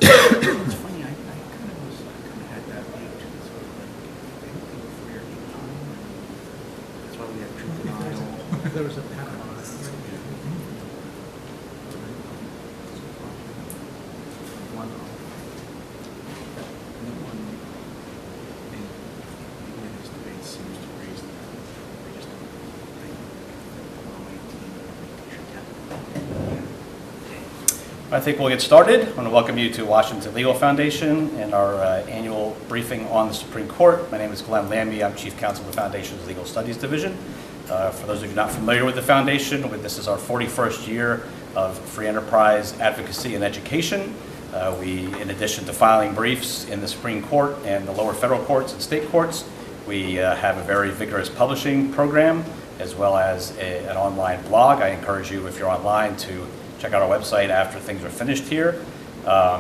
It's funny, I kind of had that view too. It's sort of like anything before your time. That's why we have truth denial. There was a pattern on it. I think we'll get started. I want to welcome you to Washington Legal Foundation and our annual briefing on the Supreme Court. My name is Glenn Lambie. I'm Chief Counsel of the Foundation's Legal Studies Division. For those of you not familiar with the Foundation, this is our 41st year of free enterprise advocacy and education. We, in addition to filing briefs in the Supreme Court and the lower federal courts and state courts, we have a very vigorous publishing program as well as an online blog. I encourage you, if you're online, to check out our website after things are finished here. I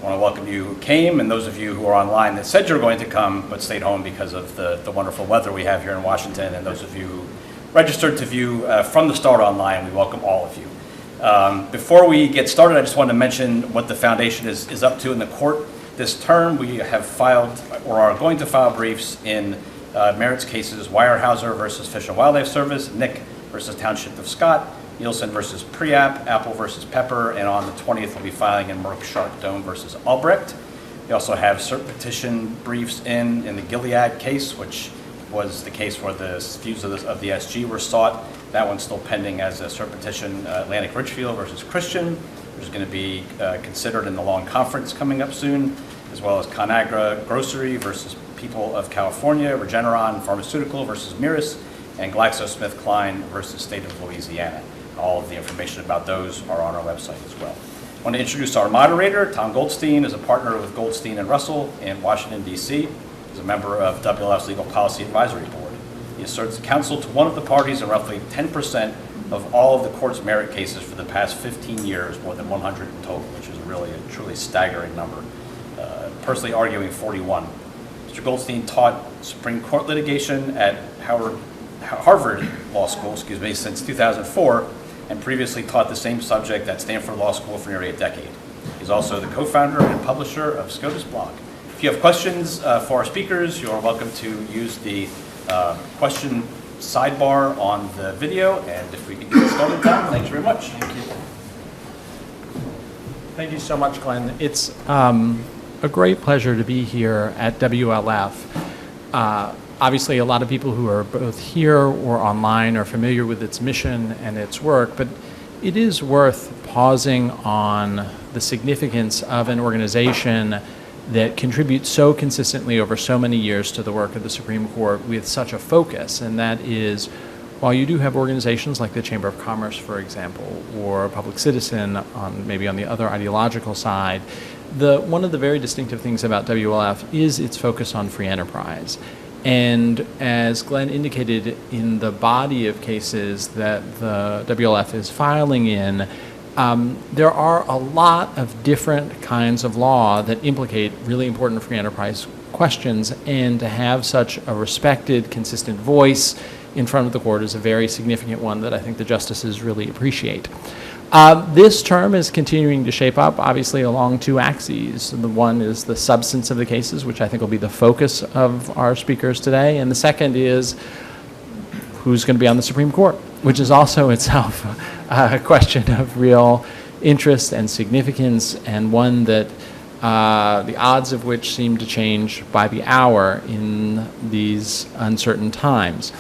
want to welcome you who came, and those of you who are online that said you were going to come but stayed home because of the wonderful weather we have here in Washington, and those of you who registered to view from the start online, we welcome all of you. Before we get started, I just wanted to mention what the Foundation is up to in the court this term. We have filed or are going to file briefs in merits cases Weyerhaeuser versus Fish and Wildlife Service, Nick versus Township of Scott, Nielsen versus Preap, Apple versus Pepper, and on the 20th we'll be filing in Merck Shark Dome versus Albrecht. We also have cert petition briefs in the Gilead case, which was the case where the views of the SG were sought. That one's still pending as a cert petition, Atlantic Richfield versus Christian, which is going to be considered in the long conference coming up soon, as well as ConAgra Grocery versus People of California, Regeneron Pharmaceutical versus Miras, and GlaxoSmithKline versus State of Louisiana. All of the information about those are on our website as well. I want to introduce our moderator. Tom Goldstein is a partner with Goldstein and Russell in Washington, D.C. He's a member of WLF's Legal Policy Advisory Board. He serves counsel to one of the parties in roughly 10% of all of the court's merit cases for the past 15 years, more than 100 in total, which is really a truly staggering number. Personally arguing 41. Mr. Goldstein taught Supreme Court litigation at Harvard Law School, since 2004, and previously taught the same subject at Stanford Law School for nearly a decade. He's also the co-founder and publisher of SCOTUS blog. If you have questions for our speakers, you are welcome to use the question sidebar on the video, and if we can get started, Tom, thanks very much. Thank you. Thank you so much, Glenn. It's a great pleasure to be here at WLF. Obviously, a lot of people who are both here or online are familiar with its mission and its work, but it is worth pausing on the significance of an organization that contributes so consistently over so many years to the work of the Supreme Court with such a focus, and that is, while you do have organizations like the Chamber of Commerce, for example, or Public Citizen, maybe on the other ideological side, one of the very distinctive things about WLF is its focus on free enterprise. And as Glenn indicated, in the body of cases that the WLF is filing in, there are a lot of different kinds of law that implicate really important free enterprise questions, and to have such a respected, consistent voice in front of the court is a very significant one that I think the justices really appreciate. This term is continuing to shape up, obviously, along two axes. The one is the substance of the cases, which I think will be the focus of our speakers today, and the second is who's going to be on the Supreme Court, which is also itself a question of real interest and significance, and one that the odds of which seem to change by the hour in these uncertain times.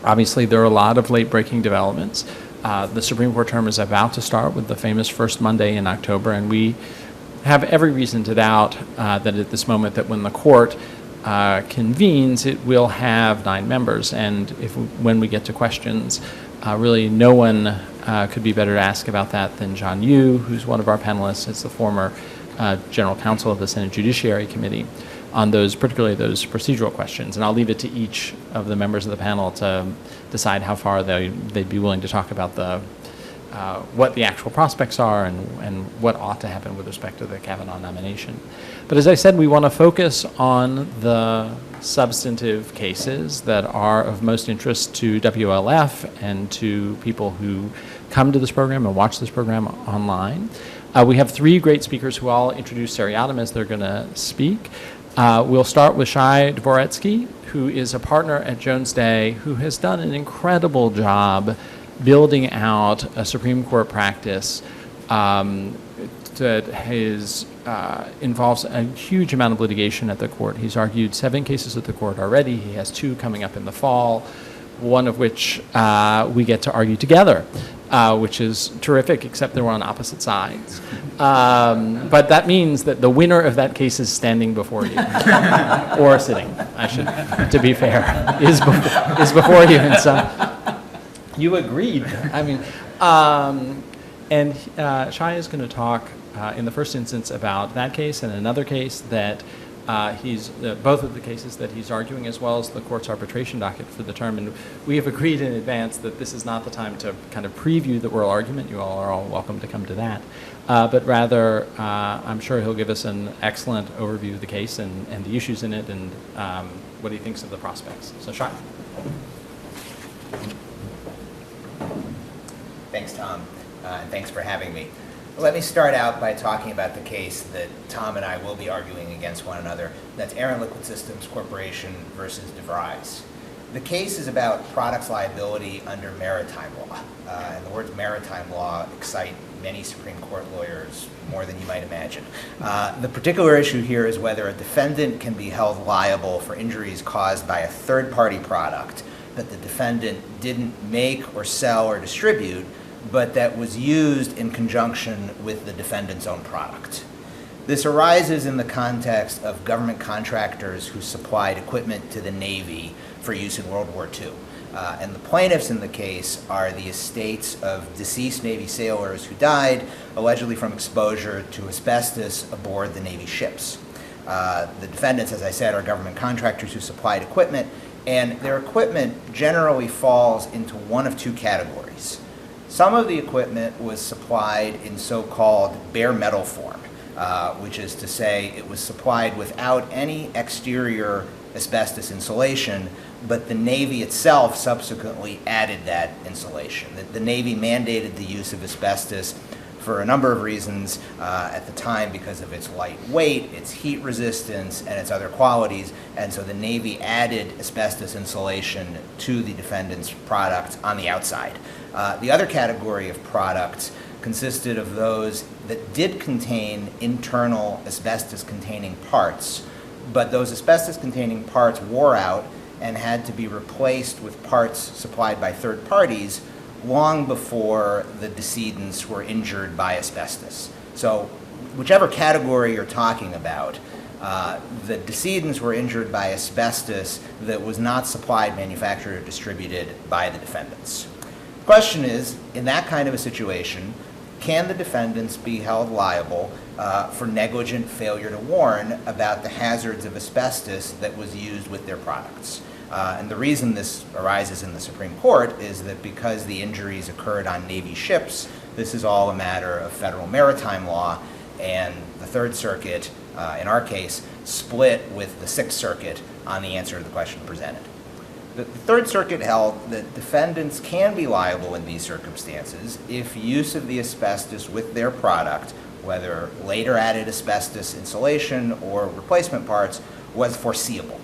Obviously, there are a lot of late-breaking developments. The Supreme Court term is about to start with the famous first Monday in October, and we have every reason to doubt that at this moment that when the court convenes, it will have 9 members. And when we get to questions, really no one could be better to ask about that than John Yoo, who's one of our panelists, as the former general counsel of the Senate Judiciary Committee, on particularly those procedural questions. And I'll leave it to each of the members of the panel to decide how far they'd be willing to talk about what the actual prospects are and what ought to happen with respect to the Kavanaugh nomination. But as I said, we want to focus on the substantive cases that are of most interest to WLF and to people who come to this program and watch this program online. We have three great speakers who I'll introduce seriatim as they're going to speak. We'll start with Shay Dvoretzky, who is a partner at Jones Day, who has done an incredible job building out a Supreme Court practice that involves a huge amount of litigation at the court. He's argued 7 cases at the court already. He has 2 coming up in the fall, one of which we get to argue together, which is terrific, except they're on opposite sides. But that means that the winner of that case is standing before you, or sitting, I should, to be fair, is before you. And so you agreed. I mean, and Shai is going to talk in the first instance about that case and another case that both of the cases that he's arguing, as well as the court's arbitration docket for the term. And we have agreed in advance that this is not the time to kind of preview the oral argument. You all are all welcome to come to that. But rather, I'm sure he'll give us an excellent overview of the case and the issues in it and what he thinks of the prospects. So, Shai. Thanks, Tom, and thanks for having me. Let me start out by talking about the case that Tom and I will be arguing against one another. That's Air and Liquid Systems Corporation versus DeVries. The case is about products liability under maritime law. And the words maritime law excite many Supreme Court lawyers more than you might imagine. The particular issue here is whether a defendant can be held liable for injuries caused by a third-party product that the defendant didn't make or sell or distribute, but that was used in conjunction with the defendant's own product. This arises in the context of government contractors who supplied equipment to the Navy for use in World War II. And the plaintiffs in the case are the estates of deceased Navy sailors who died, allegedly from exposure to asbestos aboard the Navy ships. The defendants, as I said, are government contractors who supplied equipment, and their equipment generally falls into one of 2 categories. Some of the equipment was supplied in so-called bare metal form, which is to say it was supplied without any exterior asbestos insulation, but the Navy itself subsequently added that insulation. The Navy mandated the use of asbestos for a number of reasons at the time, because of its light weight, its heat resistance, and its other qualities, and so the Navy added asbestos insulation to the defendant's product on the outside. The other category of products consisted of those that did contain internal asbestos-containing parts, but those asbestos-containing parts wore out and had to be replaced with parts supplied by third parties long before the decedents were injured by asbestos. So whichever category you're talking about, the decedents were injured by asbestos that was not supplied, manufactured, or distributed by the defendants. The question is, in that kind of a situation, can the defendants be held liable for negligent failure to warn about the hazards of asbestos that was used with their products? And the reason this arises in the Supreme Court is that because the injuries occurred on Navy ships, this is all a matter of federal maritime law, and the Third Circuit, in our case, split with the Sixth Circuit on the answer to the question presented. The Third Circuit held that defendants can be liable in these circumstances if use of the asbestos with their product, whether later added asbestos insulation or replacement parts, was foreseeable.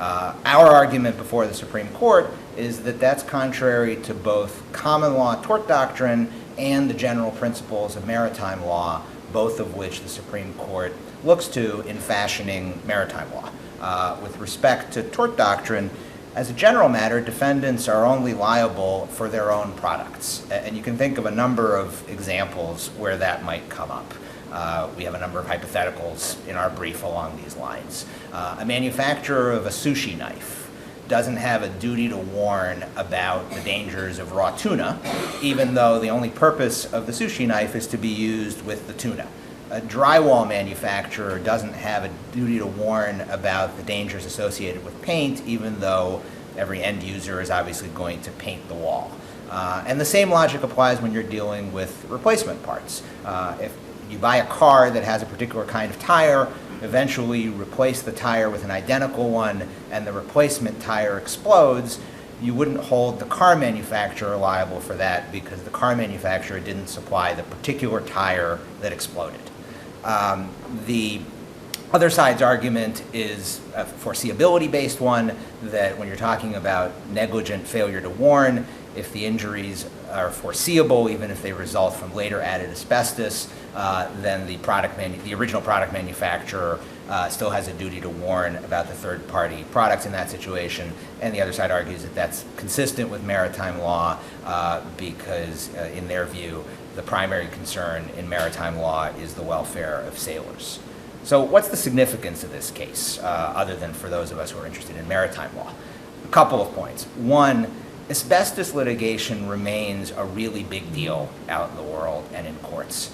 Our argument before the Supreme Court is that that's contrary to both common law tort doctrine and the general principles of maritime law, both of which the Supreme Court looks to in fashioning maritime law. With respect to tort doctrine, as a general matter, defendants are only liable for their own products. And you can think of a number of examples where that might come up. We have a number of hypotheticals in our brief along these lines. A manufacturer of a sushi knife doesn't have a duty to warn about the dangers of raw tuna, even though the only purpose of the sushi knife is to be used with the tuna. A drywall manufacturer doesn't have a duty to warn about the dangers associated with paint, even though every end user is obviously going to paint the wall. And the same logic applies when you're dealing with replacement parts. If you buy a car that has a particular kind of tire, eventually you replace the tire with an identical one, and the replacement tire explodes, you wouldn't hold the car manufacturer liable for that because the car manufacturer didn't supply the particular tire that exploded. The other side's argument is a foreseeability-based one, that when you're talking about negligent failure to warn, if the injuries are foreseeable, even if they result from later added asbestos, then the original product manufacturer still has a duty to warn about the third-party products in that situation. And the other side argues that that's consistent with maritime law because, in their view, the primary concern in maritime law is the welfare of sailors. So what's the significance of this case, other than for those of us who are interested in maritime law? A couple of points. One, asbestos litigation remains a really big deal out in the world and in courts.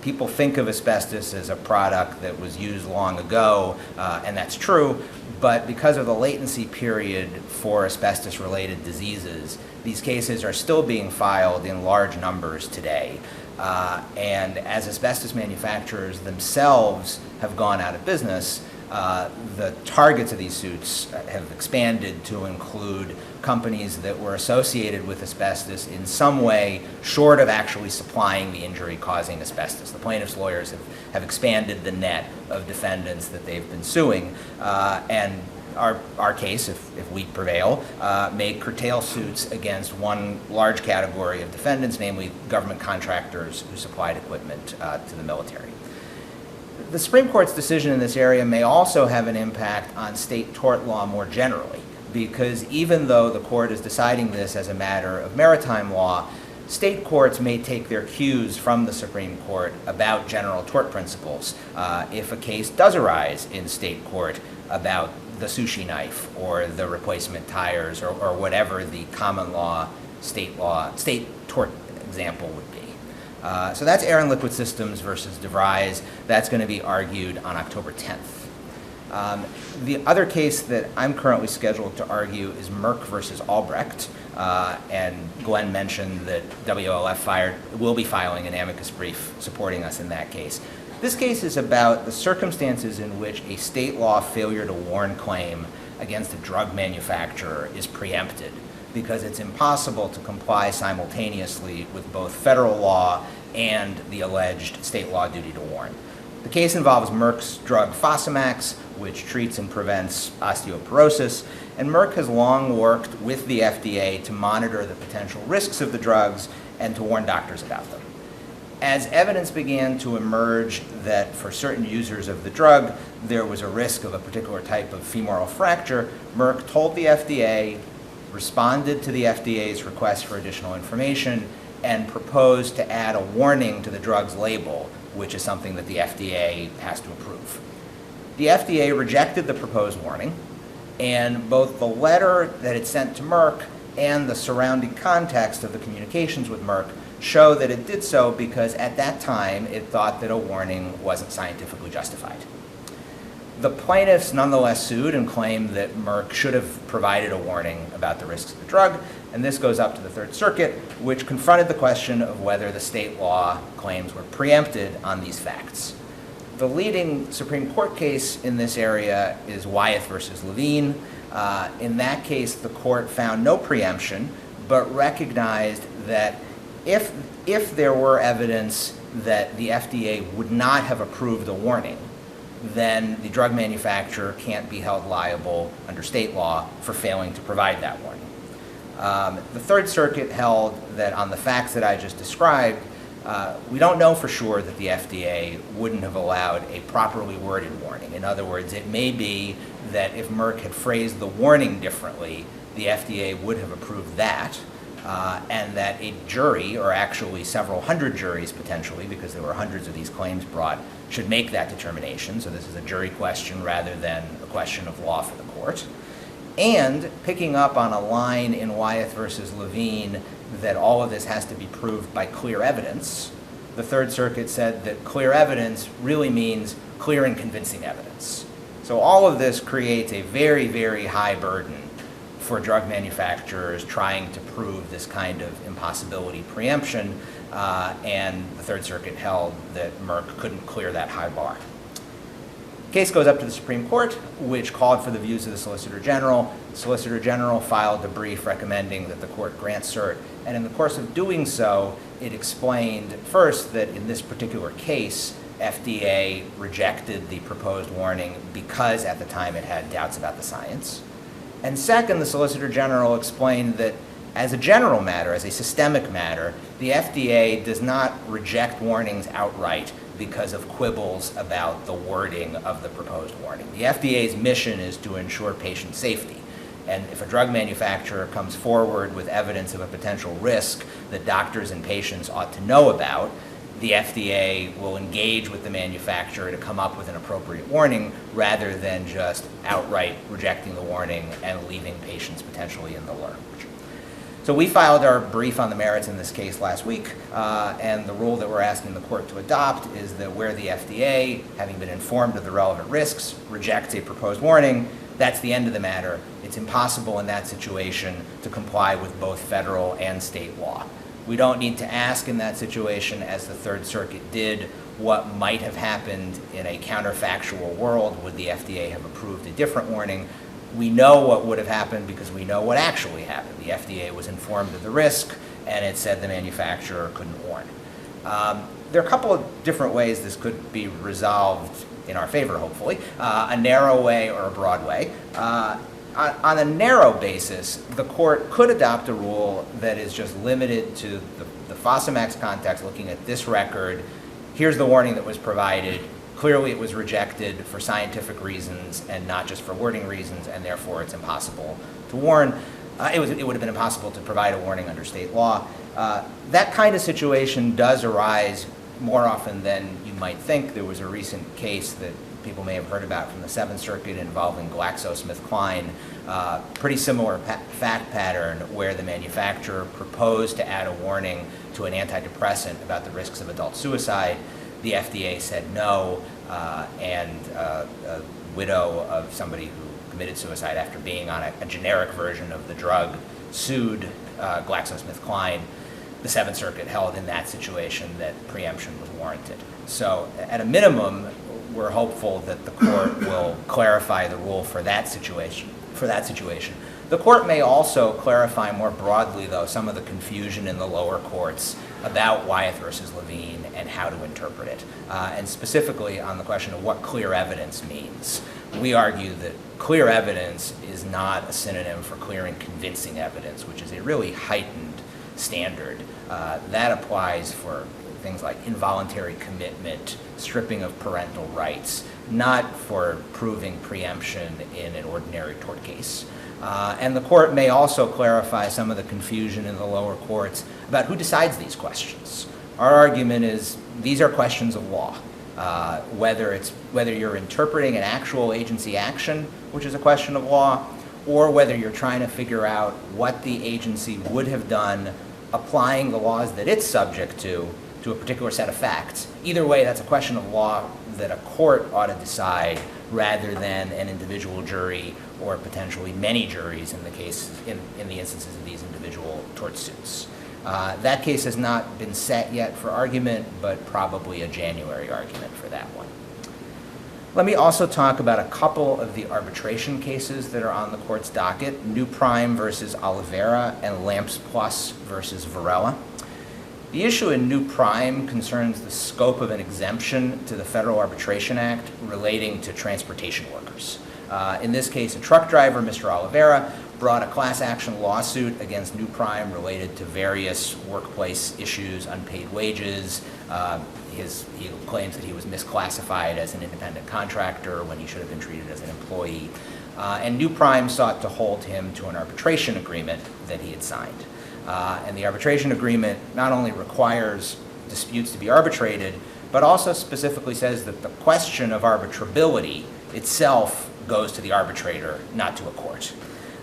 People think of asbestos as a product that was used long ago, and that's true, but because of the latency period for asbestos-related diseases, these cases are still being filed in large numbers today. And as asbestos manufacturers themselves have gone out of business, the targets of these suits have expanded to include companies that were associated with asbestos in some way short of actually supplying the injury causing asbestos. The plaintiffs' lawyers have expanded the net of defendants that they've been suing, and our case, if we prevail, may curtail suits against one large category of defendants, namely government contractors who supplied equipment to the military. The Supreme Court's decision in this area may also have an impact on state tort law more generally, because even though the court is deciding this as a matter of maritime law, state courts may take their cues from the Supreme Court about general tort principles if a case does arise in state court about the sushi knife or the replacement tires or whatever the common law, state tort example would be. So that's Air and Liquid Systems versus DeVries. That's going to be argued on October 10th. The other case that I'm currently scheduled to argue is Merck versus Albrecht. And Glenn mentioned that WLF will be filing an amicus brief supporting us in that case. This case is about the circumstances in which a state law failure to warn claim against a drug manufacturer is preempted, because it's impossible to comply simultaneously with both federal law and the alleged state law duty to warn. The case involves Merck's drug Fosamax, which treats and prevents osteoporosis, and Merck has long worked with the FDA to monitor the potential risks of the drugs and to warn doctors about them. As evidence began to emerge that for certain users of the drug, there was a risk of a particular type of femoral fracture, Merck told the FDA, responded to the FDA's request for additional information, and proposed to add a warning to the drug's label, which is something that the FDA has to approve. The FDA rejected the proposed warning, and both the letter that it sent to Merck and the surrounding context of the communications with Merck show that it did so because at that time it thought that a warning wasn't scientifically justified. The plaintiffs nonetheless sued and claimed that Merck should have provided a warning about the risks of the drug, and this goes up to the Third Circuit, which confronted the question of whether the state law claims were preempted on these facts. The leading Supreme Court case in this area is Wyeth versus Levine. In that case, the court found no preemption, but recognized that if there were evidence that the FDA would not have approved a warning, then the drug manufacturer can't be held liable under state law for failing to provide that warning. The Third Circuit held that on the facts that I just described, we don't know for sure that the FDA wouldn't have allowed a properly worded warning. In other words, it may be that if Merck had phrased the warning differently, the FDA would have approved that, and that a jury, or actually several hundred juries potentially, because there were hundreds of these claims brought, should make that determination. So this is a jury question rather than a question of law for the court. And picking up on a line in Wyeth versus Levine that all of this has to be proved by clear evidence, the Third Circuit said that clear evidence really means clear and convincing evidence. So all of this creates a very, very high burden for drug manufacturers trying to prove this kind of impossibility preemption, and the Third Circuit held that Merck couldn't clear that high bar. The case goes up to the Supreme Court, which called for the views of the Solicitor General. The Solicitor General filed a brief recommending that the court grant cert, and in the course of doing so, it explained first that in this particular case, FDA rejected the proposed warning because at the time it had doubts about the science. And second, the Solicitor General explained that as a general matter, as a systemic matter, the FDA does not reject warnings outright because of quibbles about the wording of the proposed warning. The FDA's mission is to ensure patient safety. And if a drug manufacturer comes forward with evidence of a potential risk that doctors and patients ought to know about, the FDA will engage with the manufacturer to come up with an appropriate warning rather than just outright rejecting the warning and leaving patients potentially in the lurch. So we filed our brief on the merits in this case last week, and the rule that we're asking the court to adopt is that where the FDA, having been informed of the relevant risks, rejects a proposed warning, that's the end of the matter. It's impossible in that situation to comply with both federal and state law. We don't need to ask in that situation, as the Third Circuit did, what might have happened in a counterfactual world. Would the FDA have approved a different warning? We know what would have happened because we know what actually happened. The FDA was informed of the risk, and it said the manufacturer couldn't warn. There are a couple of different ways this could be resolved in our favor, hopefully, a narrow way or a broad way. On a narrow basis, the court could adopt a rule that is just limited to the Fosamax context, looking at this record. Here's the warning that was provided. Clearly it was rejected for scientific reasons and not just for wording reasons, and therefore it's impossible to warn. It would have been impossible to provide a warning under state law. That kind of situation does arise more often than you might think. There was a recent case that people may have heard about from the Seventh Circuit involving GlaxoSmithKline, pretty similar fact pattern where the manufacturer proposed to add a warning to an antidepressant about the risks of adult suicide. The FDA said no, and a widow of somebody who committed suicide after being on a generic version of the drug sued GlaxoSmithKline. The Seventh Circuit held in that situation that preemption was warranted. So at a minimum, we're hopeful that the court will clarify the rule for that situation. The court may also clarify more broadly, though, some of the confusion in the lower courts about Wyeth versus Levine and how to interpret it, and specifically on the question of what clear evidence means. We argue that clear evidence is not a synonym for clear and convincing evidence, which is a really heightened standard. That applies for things like involuntary commitment, stripping of parental rights, not for proving preemption in an ordinary tort case. And the court may also clarify some of the confusion in the lower courts about who decides these questions. Our argument is these are questions of law. Whether you're interpreting an actual agency action, which is a question of law, or whether you're trying to figure out what the agency would have done applying the laws that it's subject to a particular set of facts. Either way, that's a question of law that a court ought to decide rather than an individual jury or potentially many juries in the instances of these individual tort suits. That case has not been set yet for argument, but probably a January argument for that one. Let me also talk about a couple of the arbitration cases that are on the court's docket, New Prime versus Oliveira and Lamps Plus versus Varela. The issue in New Prime concerns the scope of an exemption to the Federal Arbitration Act relating to transportation workers. In this case, a truck driver, Mr. Oliveira, brought a class action lawsuit against New Prime related to various workplace issues, unpaid wages. He claims that he was misclassified as an independent contractor when he should have been treated as an employee. And New Prime sought to hold him to an arbitration agreement that he had signed. And the arbitration agreement not only requires disputes to be arbitrated, but also specifically says that the question of arbitrability itself goes to the arbitrator, not to a court.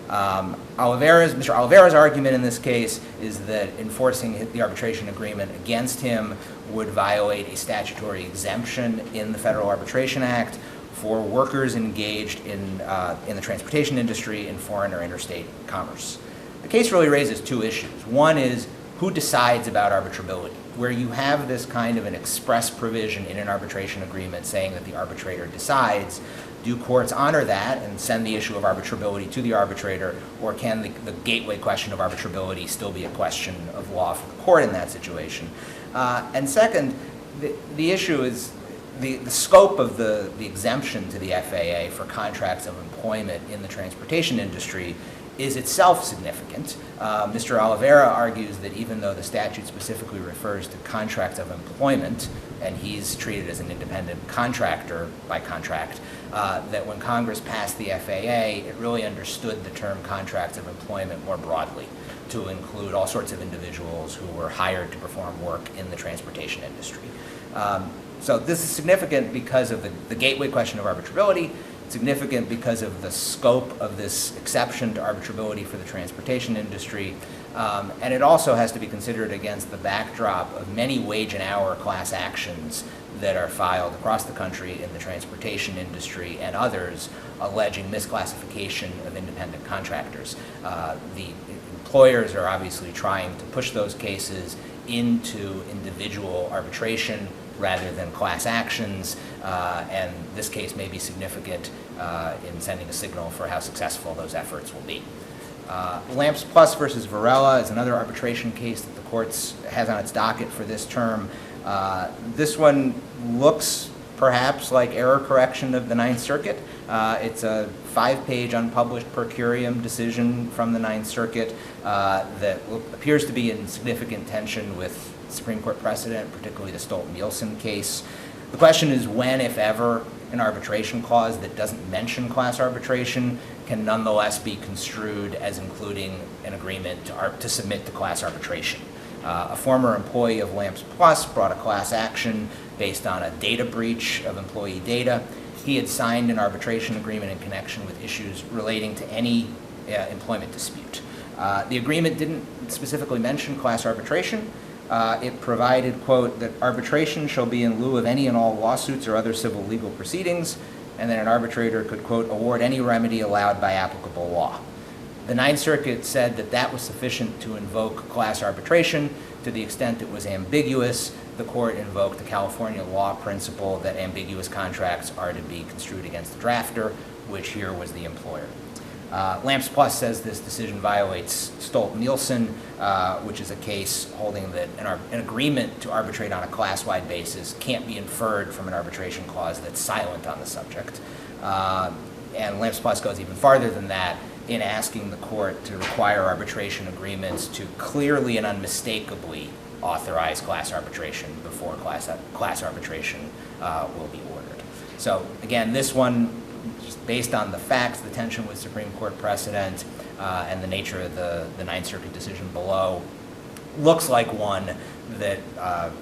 Mr. Oliveira's argument in this case is that enforcing the arbitration agreement against him would violate a statutory exemption in the Federal Arbitration Act for workers engaged in the transportation industry in foreign or interstate commerce. The case really raises two issues. One is who decides about arbitrability. where you have this kind of an express provision in an arbitration agreement saying that the arbitrator decides, do courts honor that and send the issue of arbitrability to the arbitrator, or can the gateway question of arbitrability still be a question of law for the court in that situation? And second, the issue is the scope of the exemption to the FAA for contracts of employment in the transportation industry is itself significant. Mr. Oliveira argues that even though the statute specifically refers to contracts of employment, and he's treated as an independent contractor by contract, that when Congress passed the FAA, it really understood the term contracts of employment more broadly to include all sorts of individuals who were hired to perform work in the transportation industry. So this is significant because of the gateway question of arbitrability, significant because of the scope of this exception to arbitrability for the transportation industry, and it also has to be considered against the backdrop of many wage and hour class actions that are filed across the country in the transportation industry and others alleging misclassification of independent contractors. The employers are obviously trying to push those cases into individual arbitration rather than class actions, and this case may be significant in sending a signal for how successful those efforts will be. Lamps Plus versus Varela is another arbitration case that the courts has on its docket for this term. This one looks perhaps like error correction of the Ninth Circuit. It's a 5-page unpublished per curiam decision from the Ninth Circuit that appears to be in significant tension with Supreme Court precedent, particularly the Stolt-Nielsen case. The question is when, if ever, an arbitration clause that doesn't mention class arbitration can nonetheless be construed as including an agreement to submit to class arbitration. A former employee of Lamps Plus brought a class action based on a data breach of employee data. He had signed an arbitration agreement in connection with issues relating to any employment dispute. The agreement didn't specifically mention class arbitration. It provided, quote, that arbitration shall be in lieu of any and all lawsuits or other civil legal proceedings, and that an arbitrator could, quote, award any remedy allowed by applicable law. The Ninth Circuit said that that was sufficient to invoke class arbitration. To the extent it was ambiguous, the court invoked the California law principle that ambiguous contracts are to be construed against the drafter, which here was the employer. Lamps Plus says this decision violates Stolt-Nielsen, which is a case holding that an agreement to arbitrate on a class-wide basis can't be inferred from an arbitration clause that's silent on the subject. And Lamps Plus goes even farther than that in asking the court to require arbitration agreements to clearly and unmistakably authorize class arbitration before class arbitration will be ordered. So again, this one, just based on the facts, the tension with Supreme Court precedent, and the nature of the Ninth Circuit decision below, looks like one that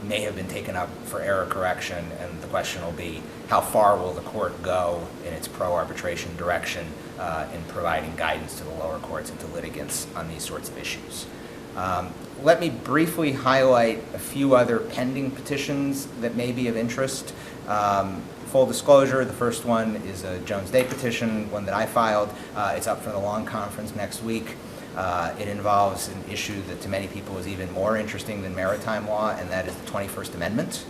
may have been taken up for error correction, and the question will be, how far will the court go in its pro-arbitration direction in providing guidance to the lower courts and to litigants on these sorts of issues. Let me briefly highlight a few other pending petitions that may be of interest. Full disclosure, the first one is a Jones Day petition, one that I filed. It's up for the long conference next week. It involves an issue that to many people is even more interesting than maritime law, and that is the 21st Amendment.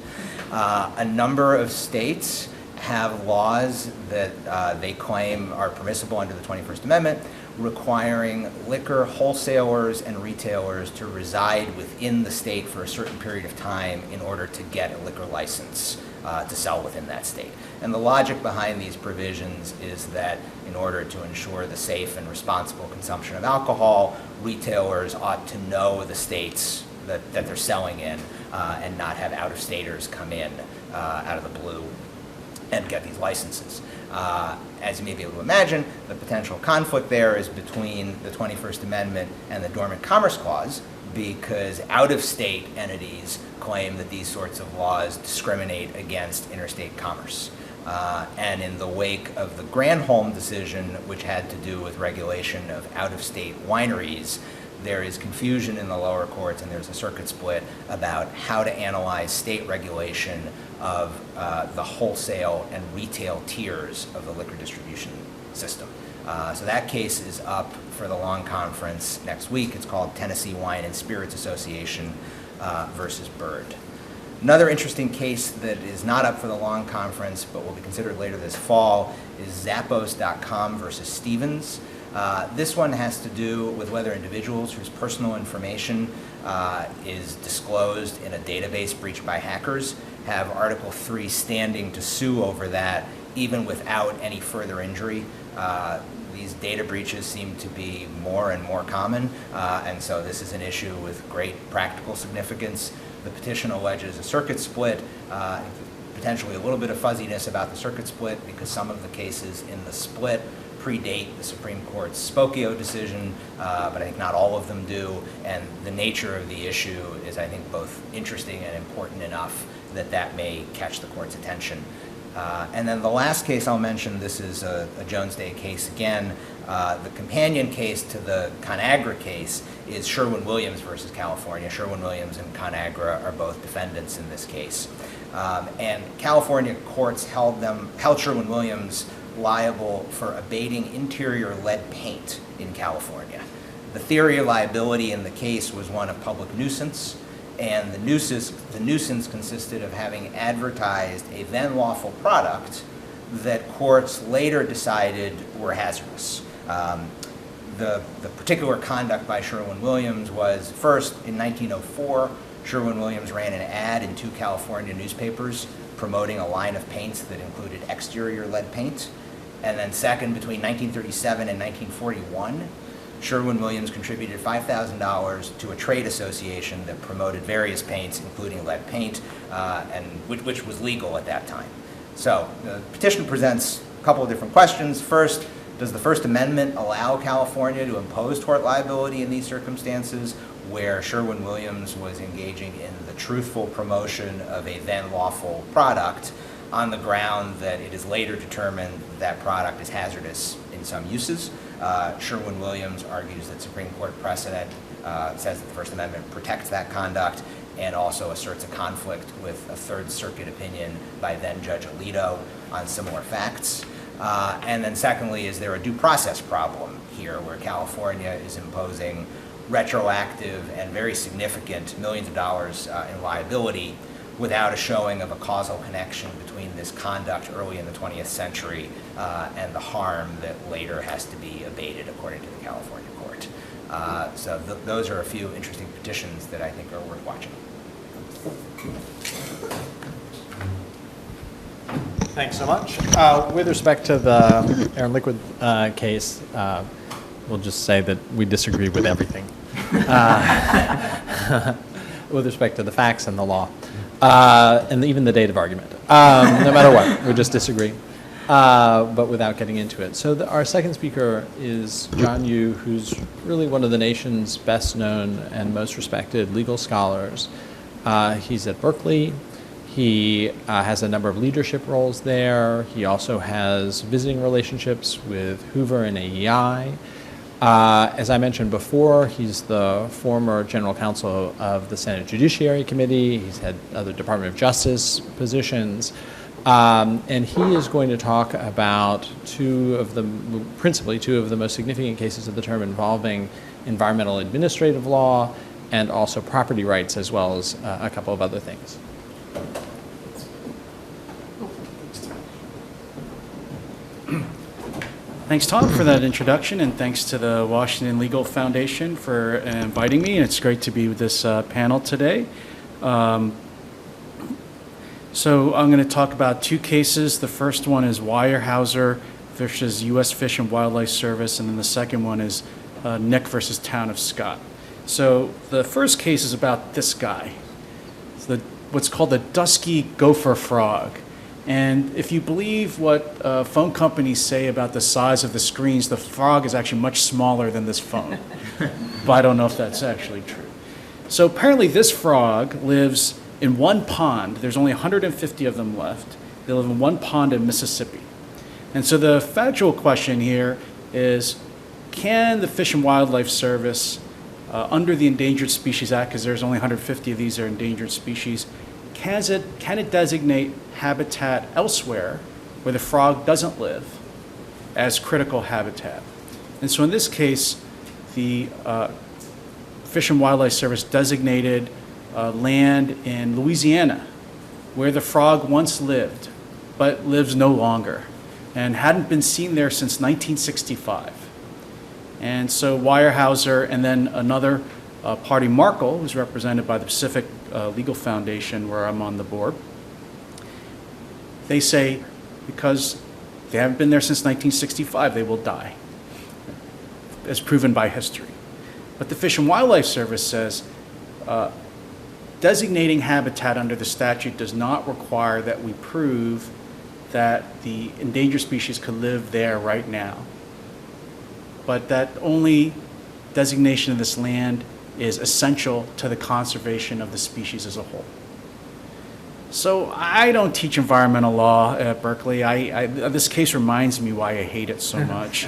A number of states have laws that they claim are permissible under the 21st Amendment, requiring liquor wholesalers and retailers to reside within the state for a certain period of time in order to get a liquor license to sell within that state. And the logic behind these provisions is that in order to ensure the safe and responsible consumption of alcohol, retailers ought to know the states that they're selling in and not have out-of-staters come in out of the blue and get these licenses. As you may be able to imagine, the potential conflict there is between the 21st Amendment and the Dormant Commerce Clause, because out-of-state entities claim that these sorts of laws discriminate against interstate commerce. And in the wake of the Granholm decision, which had to do with regulation of out-of-state wineries, there is confusion in the lower courts, and there's a circuit split about how to analyze state regulation of the wholesale and retail tiers of the liquor distribution system. So that case is up for the long conference next week. It's called Tennessee Wine and Spirits Association versus Byrd. Another interesting case that is not up for the long conference but will be considered later this fall is Zappos.com versus Stevens. This one has to do with whether individuals whose personal information is disclosed in a database breached by hackers have Article 3 standing to sue over that even without any further injury. These data breaches seem to be more and more common, and so this is an issue with great practical significance. The petition alleges a circuit split, potentially a little bit of fuzziness about the circuit split because some of the cases in the split predate the Supreme Court's Spokio decision, but I think not all of them do, and the nature of the issue is, I think, both interesting and important enough that that may catch the Court's attention. And then the last case I'll mention, this is a Jones Day case again. The companion case to the ConAgra case is Sherwin-Williams versus California. Sherwin-Williams and ConAgra are both defendants in this case. And California courts held Sherwin-Williams liable for abating interior lead paint in California. The theory of liability in the case was one of public nuisance, and the nuisance consisted of having advertised a then lawful product that courts later decided were hazardous. The particular conduct by Sherwin-Williams was, first, in 1904, Sherwin-Williams ran an ad in 2 California newspapers promoting a line of paints that included exterior lead paint. And then second, between 1937 and 1941, Sherwin-Williams contributed $5,000 to a trade association that promoted various paints, including lead paint, which was legal at that time. So the petition presents a couple of different questions. First, does the First Amendment allow California to impose tort liability in these circumstances where Sherwin-Williams was engaging in the truthful promotion of a then lawful product on the ground that it is later determined that product is hazardous in some uses? Sherwin-Williams argues that Supreme Court precedent says that the First Amendment protects that conduct and also asserts a conflict with a Third Circuit opinion by then Judge Alito on similar facts. And then secondly, is there a due process problem here where California is imposing retroactive and very significant millions of dollars in liability without a showing of a causal connection between this conduct early in the 20th century and the harm that later has to be abated according to the California court. So those are a few interesting petitions that I think are worth watching. Thanks so much. With respect to the Air and Liquid case, we'll just say that we disagree with everything with respect to the facts and the law. And even the date of argument. No matter what, we just disagree, but without getting into it. So our second speaker is John Yoo, who's really one of the nation's best known and most respected legal scholars. He's at Berkeley. He has a number of leadership roles there. He also has visiting relationships with Hoover and AEI. As I mentioned before, he's the former general counsel of the Senate Judiciary Committee. He's had other Department of Justice positions. And he is going to talk about principally two of the most significant cases of the term involving environmental administrative law and also property rights, as well as a couple of other things. Thanks, Tom, for that introduction, and thanks to the Washington Legal Foundation for inviting me. And it's great to be with this panel today. So I'm going to talk about two cases. The first one is Weyerhaeuser versus U.S. Fish and Wildlife Service, and then the second one is Nick versus Town of Scott. So the first case is about this guy. It's what's called the dusky gopher frog. And if you believe what phone companies say about the size of the screens, the frog is actually much smaller than this phone. But I don't know if that's actually true. So apparently this frog lives in one pond. There's only 150 of them left. They live in one pond in Mississippi. And so the factual question here is, can the Fish and Wildlife Service, under the Endangered Species Act, because there's only 150 of these are endangered species, can it designate habitat elsewhere where the frog doesn't live as critical habitat? And so in this case, the Fish and Wildlife Service designated land in Louisiana where the frog once lived, but lives no longer, and hadn't been seen there since 1965. And so Weyerhaeuser and then another party, Markle, who's represented by the Pacific Legal Foundation, where I'm on the board, they say because they haven't been there since 1965, they will die, as proven by history. But the Fish and Wildlife Service says designating habitat under the statute does not require that we prove that the endangered species could live there right now, but that only designation of this land is essential to the conservation of the species as a whole. So I don't teach environmental law at Berkeley. This case reminds me why I hate it so much.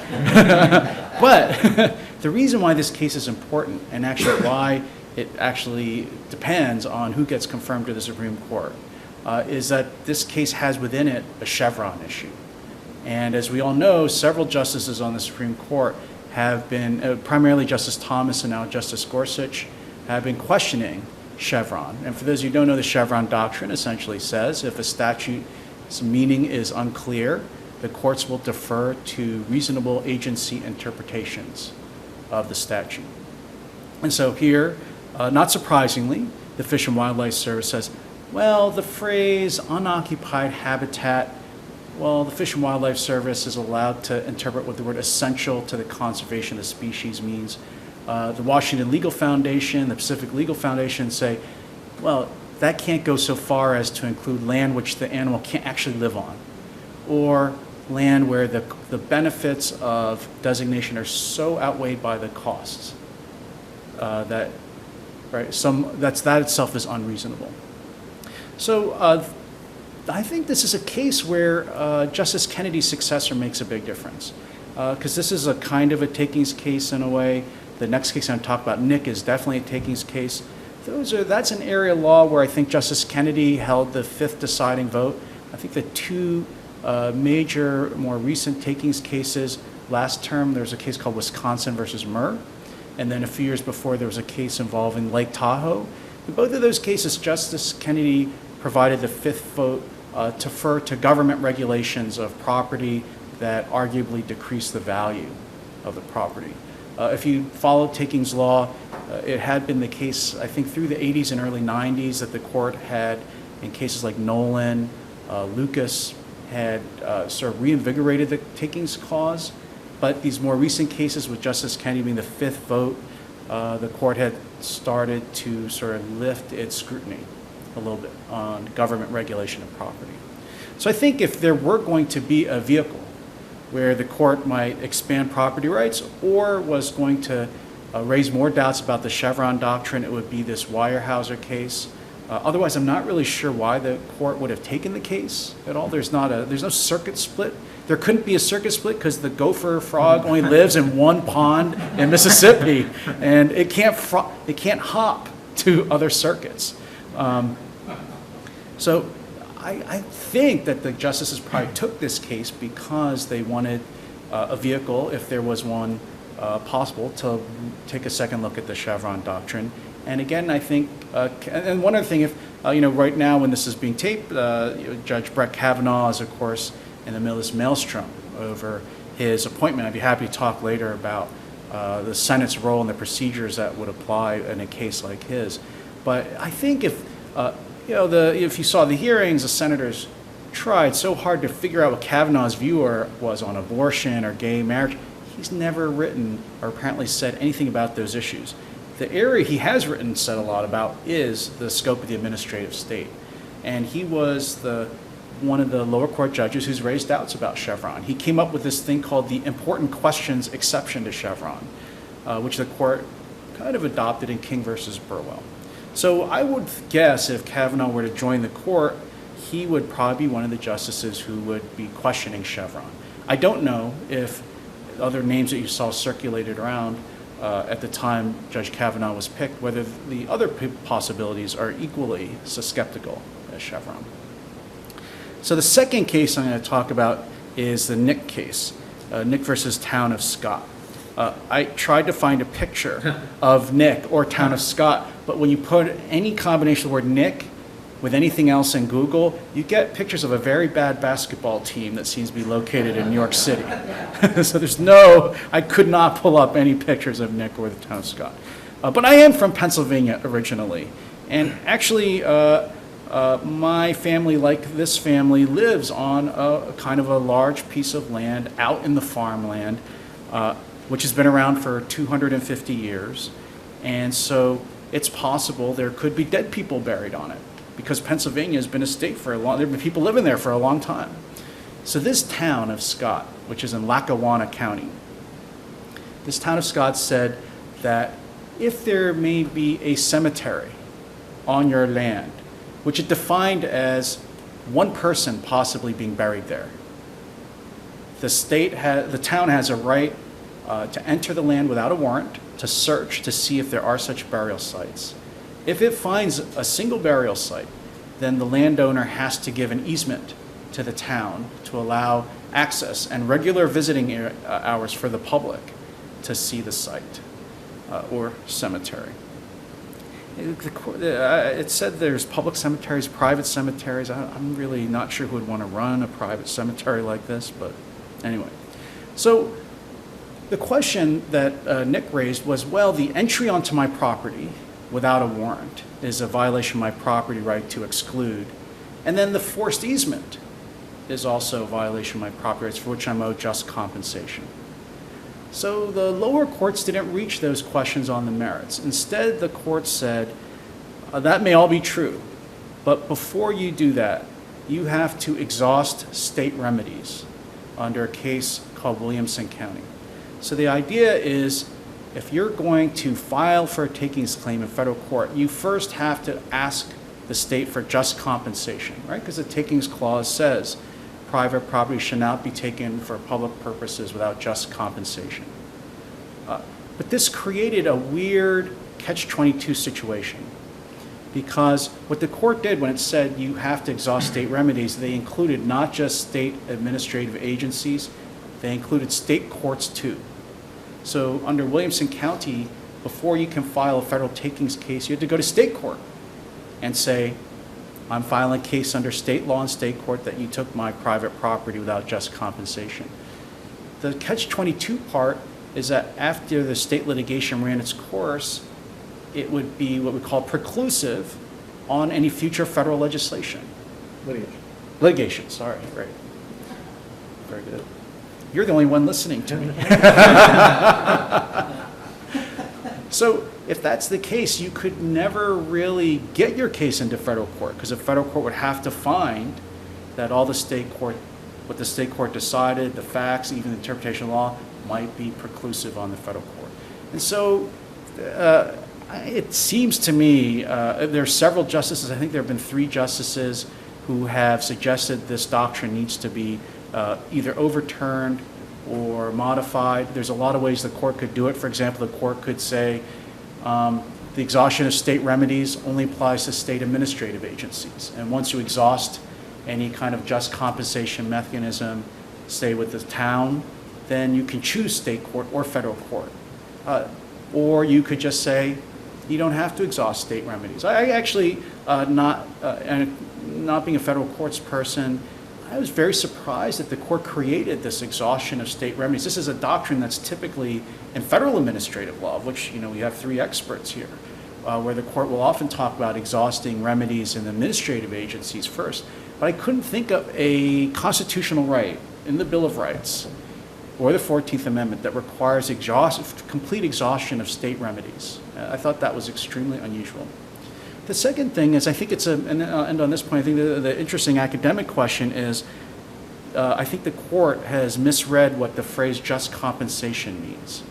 But the reason why this case is important, and actually why it actually depends on who gets confirmed to the Supreme Court, is that this case has within it a Chevron issue. And as we all know, several justices on the Supreme Court have been, primarily Justice Thomas and now Justice Gorsuch, have been questioning Chevron. And for those who don't know, the Chevron doctrine essentially says if a statute's meaning is unclear, the courts will defer to reasonable agency interpretations of the statute. And so here, not surprisingly, the Fish and Wildlife Service says, well, the phrase unoccupied habitat, well, the Fish and Wildlife Service is allowed to interpret what the word essential to the conservation of the species means. The Washington Legal Foundation, the Pacific Legal Foundation say, well, that can't go so far as to include land which the animal can't actually live on, or land where the benefits of designation are so outweighed by the costs that itself is unreasonable. So I think this is a case where Justice Kennedy's successor makes a big difference, because this is a kind of a takings case in a way. The next case I'm talking about, Nick, is definitely a takings case. That's an area of law where I think Justice Kennedy held the fifth deciding vote. I think the two major, more recent takings cases, last term there was a case called Wisconsin versus Merck, and then a few years before there was a case involving Lake Tahoe. In both of those cases, Justice Kennedy provided the fifth vote to defer to government regulations of property that arguably decrease the value of the property. If you follow takings law, it had been the case, I think, through the 80s and early 90s that the court had, in cases like Nolan, Lucas, had sort of reinvigorated the takings clause. But these more recent cases with Justice Kennedy being the fifth vote, the court had started to sort of lift its scrutiny a little bit on government regulation of property. So I think if there were going to be a vehicle where the court might expand property rights or was going to raise more doubts about the Chevron doctrine, it would be this Weyerhaeuser case. Otherwise, I'm not really sure why the court would have taken the case at all. There's no circuit split. There couldn't be a circuit split because the gopher frog only lives in one pond in Mississippi, and it can't hop to other circuits. So I think that the justices probably took this case because they wanted a vehicle, if there was one possible, to take a second look at the Chevron doctrine. And again, I think, and one other thing, if right now when this is being taped, Judge Brett Kavanaugh is, of course, in the middle of this maelstrom over his appointment. I'd be happy to talk later about the Senate's role and the procedures that would apply in a case like his. But I think if you saw the hearings, the senators tried so hard to figure out what Kavanaugh's view was on abortion or gay marriage. He's never written or apparently said anything about those issues. The area he has written and said a lot about is the scope of the administrative state. And he was one of the lower court judges who's raised doubts about Chevron. He came up with this thing called the important questions exception to Chevron, which the court kind of adopted in King versus Burwell. So I would guess if Kavanaugh were to join the court, he would probably be one of the justices who would be questioning Chevron. I don't know if other names that you saw circulated around at the time Judge Kavanaugh was picked, whether the other possibilities are equally so skeptical as Chevron. So the second case I'm going to talk about is the Nick case, Nick versus Town of Scott. I tried to find a picture of Nick or town of Scott, but when you put any combination of the word Nick with anything else in Google, you get pictures of a very bad basketball team that seems to be located in New York City. So I could not pull up any pictures of Nick or the town of Scott. But I am from Pennsylvania originally. And actually, my family, like this family, lives on a kind of a large piece of land out in the farmland, which has been around for 250 years. And so it's possible there could be dead people buried on it, because Pennsylvania has been a state for a long, there have been people living there for a long time. So this town of Scott, which is in Lackawanna County, this town of Scott said that if there may be a cemetery on your land, which it defined as one person possibly being buried there, the town has a right to enter the land without a warrant, to search to see if there are such burial sites. If it finds a single burial site, then the landowner has to give an easement to the town to allow access and regular visiting hours for the public to see the site or cemetery. It said there's public cemeteries, private cemeteries. I'm really not sure who would want to run a private cemetery like this, but anyway. So the question that Nick raised was, well, the entry onto my property without a warrant is a violation of my property right to exclude. And then the forced easement is also a violation of my property rights for which I'm owed just compensation. So the lower courts didn't reach those questions on the merits. Instead, the court said, that may all be true, but before you do that, you have to exhaust state remedies under a case called Williamson County. So the idea is, if you're going to file for a takings claim in federal court, you first have to ask the state for just compensation, right? Because the takings clause says private property should not be taken for public purposes without just compensation. But this created a weird catch-22 situation, because what the court did when it said you have to exhaust state remedies, they included not just state administrative agencies, they included state courts too. So under Williamson County, before you can file a federal takings case, you have to go to state court and say, I'm filing a case under state law and state court that you took my private property without just compensation. The catch-22 part is that after the state litigation ran its course, it would be what we call preclusive on any future federal legislation. Litigation, sorry, right. Very good. You're the only one listening to me. So if that's the case, you could never really get your case into federal court, because a federal court would have to find that all the state court, what the state court decided, the facts, even the interpretation of law, might be preclusive on the federal court. And so it seems to me there are several justices, I think there have been 3 justices who have suggested this doctrine needs to be either overturned or modified. There's a lot of ways the court could do it. For example, the court could say the exhaustion of state remedies only applies to state administrative agencies. And once you exhaust any kind of just compensation mechanism, say with the town, then you can choose state court or federal court. Or you could just say, you don't have to exhaust state remedies. I actually, not being a federal courts person, I was very surprised that the court created this exhaustion of state remedies. This is a doctrine that's typically in federal administrative law, of which we have 3 experts here, where the court will often talk about exhausting remedies in administrative agencies first. But I couldn't think of a constitutional right in the Bill of Rights or the 14th Amendment that requires complete exhaustion of state remedies. I thought that was extremely unusual. The second thing is, I think it's and on this point, I think the interesting academic question is, I think the court has misread what the phrase just compensation means.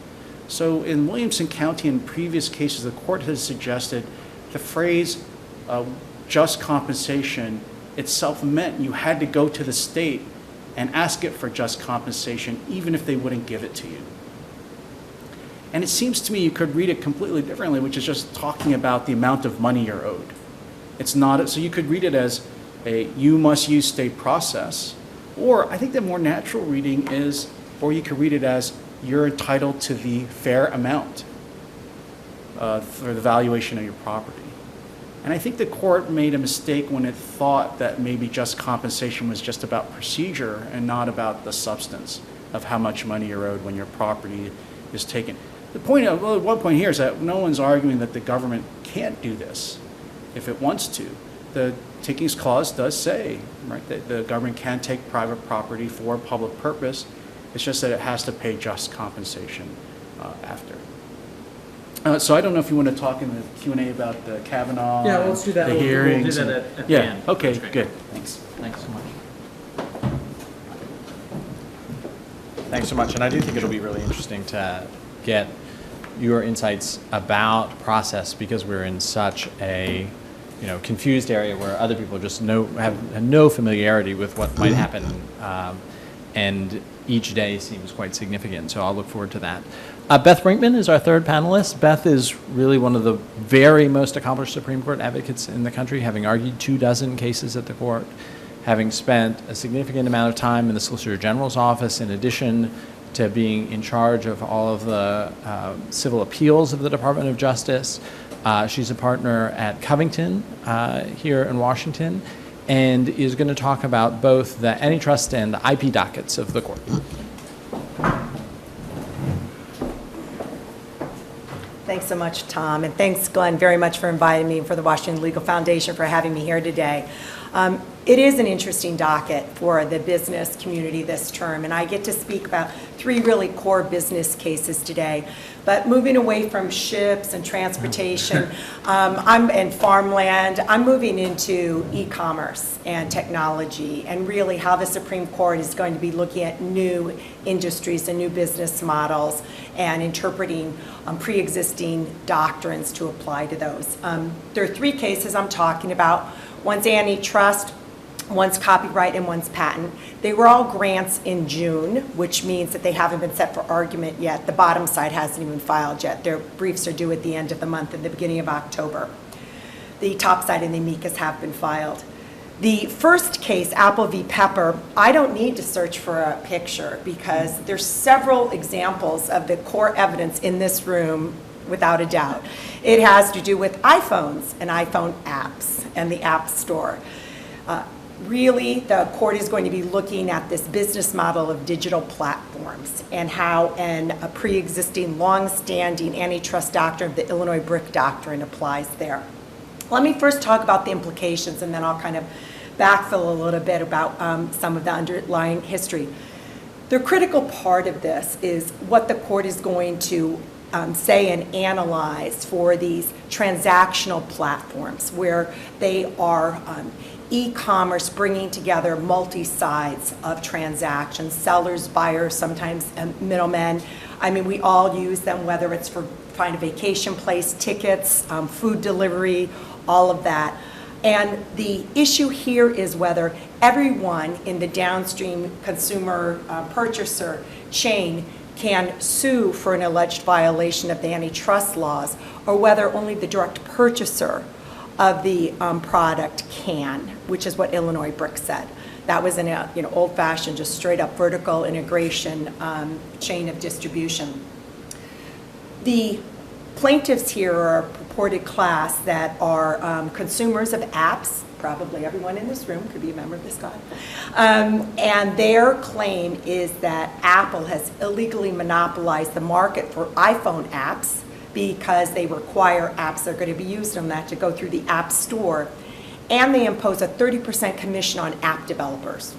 So in Williamson County and previous cases, the court has suggested the phrase just compensation itself meant you had to go to the state and ask it for just compensation, even if they wouldn't give it to you. And it seems to me you could read it completely differently, which is just talking about the amount of money you're owed. It's not, so you could read it as you must use state process, or I think the more natural reading is, or you could read it as you're entitled to the fair amount for the valuation of your property. And I think the court made a mistake when it thought that maybe just compensation was just about procedure and not about the substance of how much money you're owed when your property is taken. The point of, well, one point here is that no one's arguing that the government can't do this if it wants to. The takings clause does say, right, that the government can take private property for a public purpose. It's just that it has to pay just compensation after. So I don't know if you want to talk in the Q&A about the Kavanaugh, Yeah, let's do that. the We'll hearings. do that at the Yeah, end. okay, That's great. good, thanks. Thanks so much. Thanks so much, and I do think it'll be really interesting to get your insights about process, because we're in such a confused area where other people just have no familiarity with what might happen, and each day seems quite significant. So I'll look forward to that. Beth Brinkman is our third panelist. Beth is really one of the very most accomplished Supreme Court advocates in the country, having argued 24 cases at the court, having spent a significant amount of time in the Solicitor General's office, in addition to being in charge of all of the civil appeals of the Department of Justice. She's a partner at Covington here in Washington, and is going to talk about both the antitrust and the IP dockets of the court. Thanks so much, Tom, and thanks, Glenn, very much for inviting me, and for the Washington Legal Foundation for having me here today. It is an interesting docket for the business community this term, and I get to speak about 3 really core business cases today. But moving away from ships and transportation and farmland, I'm moving into e-commerce and technology, and really how the Supreme Court is going to be looking at new industries and new business models and interpreting pre-existing doctrines to apply to those. There are 3 cases I'm talking about. One's antitrust, one's copyright, and one's patent. They were all grants in June, which means that they haven't been set for argument yet. The bottom side hasn't even filed yet. Their briefs are due at the end of the month and the beginning of October. The top side and the amicus have been filed. The first case, Apple v. Pepper, I don't need to search for a picture, because there's several examples of the core evidence in this room, without a doubt. It has to do with iPhones and iPhone apps and the App Store. Really, the court is going to be looking at this business model of digital platforms and how a pre-existing, long-standing antitrust doctrine of the Illinois BRIC doctrine applies there. Let me first talk about the implications, and then I'll kind of backfill a little bit about some of the underlying history. The critical part of this is what the court is going to say and analyze for these transactional platforms, where they are e-commerce bringing together multi-sides of transactions, sellers, buyers, sometimes middlemen. I mean, we all use them, whether it's for find a vacation place, tickets, food delivery, all of that. And the issue here is whether everyone in the downstream consumer purchaser chain can sue for an alleged violation of the antitrust laws, or whether only the direct purchaser of the product can, which is what Illinois BRIC said. That was an old-fashioned, just straight-up vertical integration chain of distribution. The plaintiffs here are a purported class that are consumers of apps. Probably everyone in this room could be a member of this class. And their claim is that Apple has illegally monopolized the market for iPhone apps, because they require apps that are going to be used on that to go through the App Store, and they impose a 30% commission on app developers.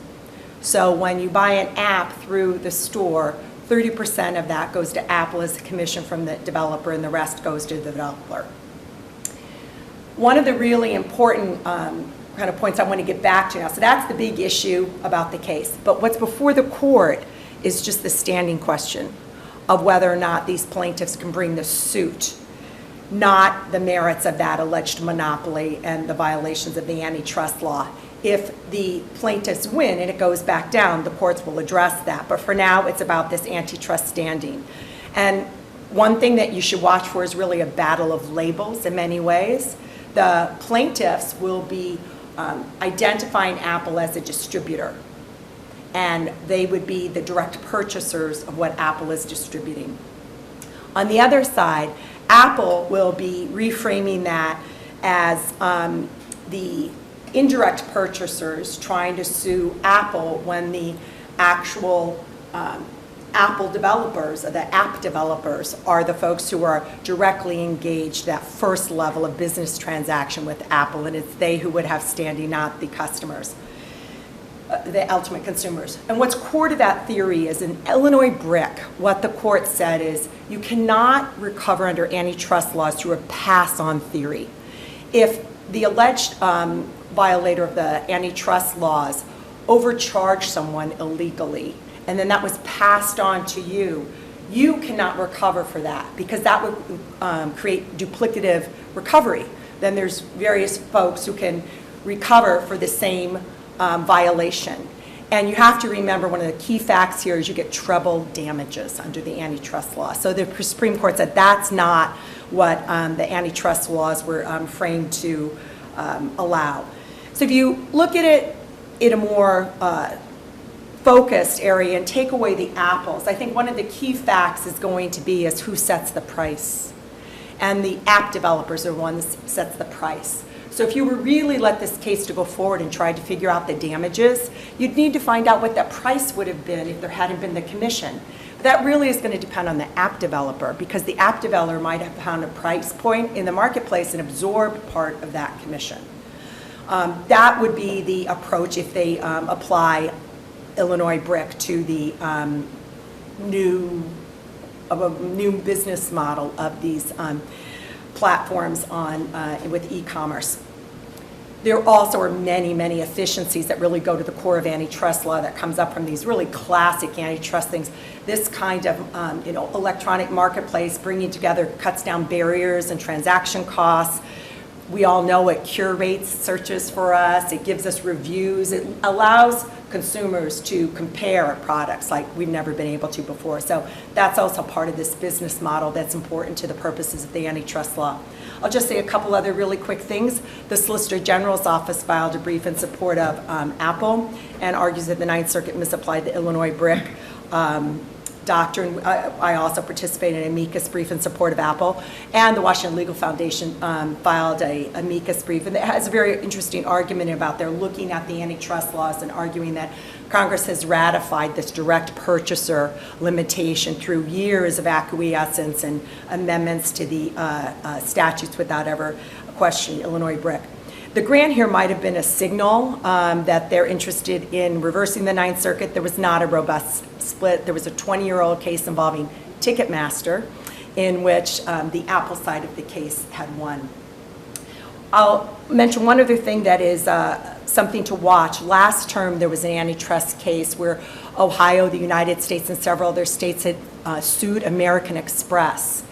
So when you buy an app through the store, 30% of that goes to Apple as a commission from the developer, and the rest goes to the developer. One of the really important kind of points I want to get back to now, so that's the big issue about the case. But what's before the court is just the standing question of whether or not these plaintiffs can bring the suit, not the merits of that alleged monopoly and the violations of the antitrust law. If the plaintiffs win and it goes back down, the courts will address that. But for now, it's about this antitrust standing. And one thing that you should watch for is really a battle of labels in many ways. The plaintiffs will be identifying Apple as a distributor. and they would be the direct purchasers of what Apple is distributing. On the other side, Apple will be reframing that as the indirect purchasers trying to sue Apple when the actual Apple developers, the app developers, are the folks who are directly engaged that first level of business transaction with Apple, and it's they who would have standing, not the customers, the ultimate consumers. And what's core to that theory is in Illinois BRIC, what the court said is you cannot recover under antitrust laws through a pass-on theory. If the alleged violator of the antitrust laws overcharged someone illegally, and then that was passed on to you, you cannot recover for that because that would create duplicative recovery. Then there's various folks who can recover for the same violation. And you have to remember one of the key facts here is you get treble damages under the antitrust law. So the Supreme Court said that's not what the antitrust laws were framed to allow. So if you look at it in a more focused area and take away the apples, I think one of the key facts is going to be is who sets the price. And the app developers are the ones that sets the price. So if you were really let this case to go forward and tried to figure out the damages, you'd need to find out what that price would have been if there hadn't been the commission. But that really is going to depend on the app developer because the app developer might have found a price point in the marketplace and absorbed part of that commission. That would be the approach if they apply Illinois BRIC to the new business model of these platforms on with e-commerce. There also are many, many efficiencies that really go to the core of antitrust law that comes up from these really classic antitrust things. This kind of electronic marketplace bringing together cuts down barriers and transaction costs. We all know it curates searches for us. It gives us reviews. It allows consumers to compare products like we've never been able to before. So that's also part of this business model that's important to the purposes of the antitrust law. I'll just say a couple other really quick things. The Solicitor General's office filed a brief in support of Apple and argues that the Ninth Circuit misapplied the Illinois BRIC doctrine. I also participated in an amicus brief in support of Apple, and the Washington Legal Foundation filed a amicus brief, and it has a very interesting argument about they're looking at the antitrust laws and arguing that Congress has ratified this direct purchaser limitation through years of acquiescence and amendments to the statutes without ever questioning Illinois BRIC. The grant here might have been a signal that they're interested in reversing the Ninth Circuit. There was not a robust split. There was a 20-year-old case involving Ticketmaster in which the Apple side of the case had won. I'll mention one other thing that is something to watch. Last term, there was an antitrust case where Ohio, the United States, and several other states had sued American Express.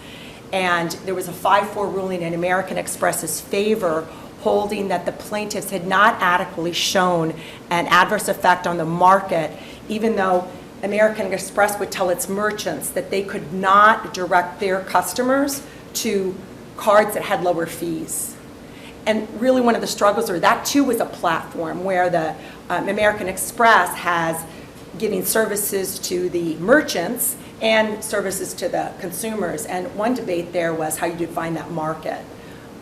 And there was a 5-4 ruling in American Express's favor, holding that the plaintiffs had not adequately shown an adverse effect on the market, even though American Express would tell its merchants that they could not direct their customers to cards that had lower fees. And really one of the struggles, or that too was a platform where the American Express has giving services to the merchants and services to the consumers. And one debate there was how you define that market.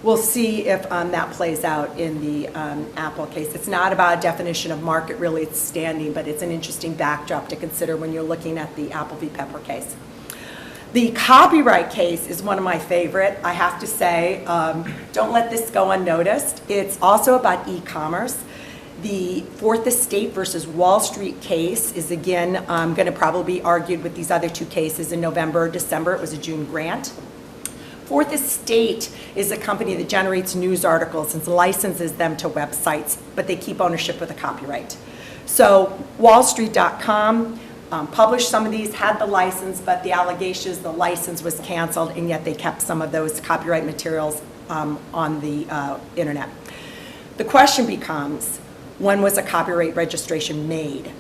We'll see if that plays out in the Apple case. It's not about a definition of market, really, it's standing, but it's an interesting backdrop to consider when you're looking at the Apple v. Pepper case. The copyright case is one of my favorite, I have to say. Don't let this go unnoticed. It's also about e-commerce. The Fourth Estate versus Wall Street case is, again, going to probably be argued with these other two cases in November or December. It was a June grant. Fourth Estate is a company that generates news articles and licenses them to websites, but they keep ownership of the copyright. So wallstreet.com published some of these, had the license, but the allegations, the license was canceled, and yet they kept some of those copyright materials on the internet. The question becomes, when was a copyright registration made?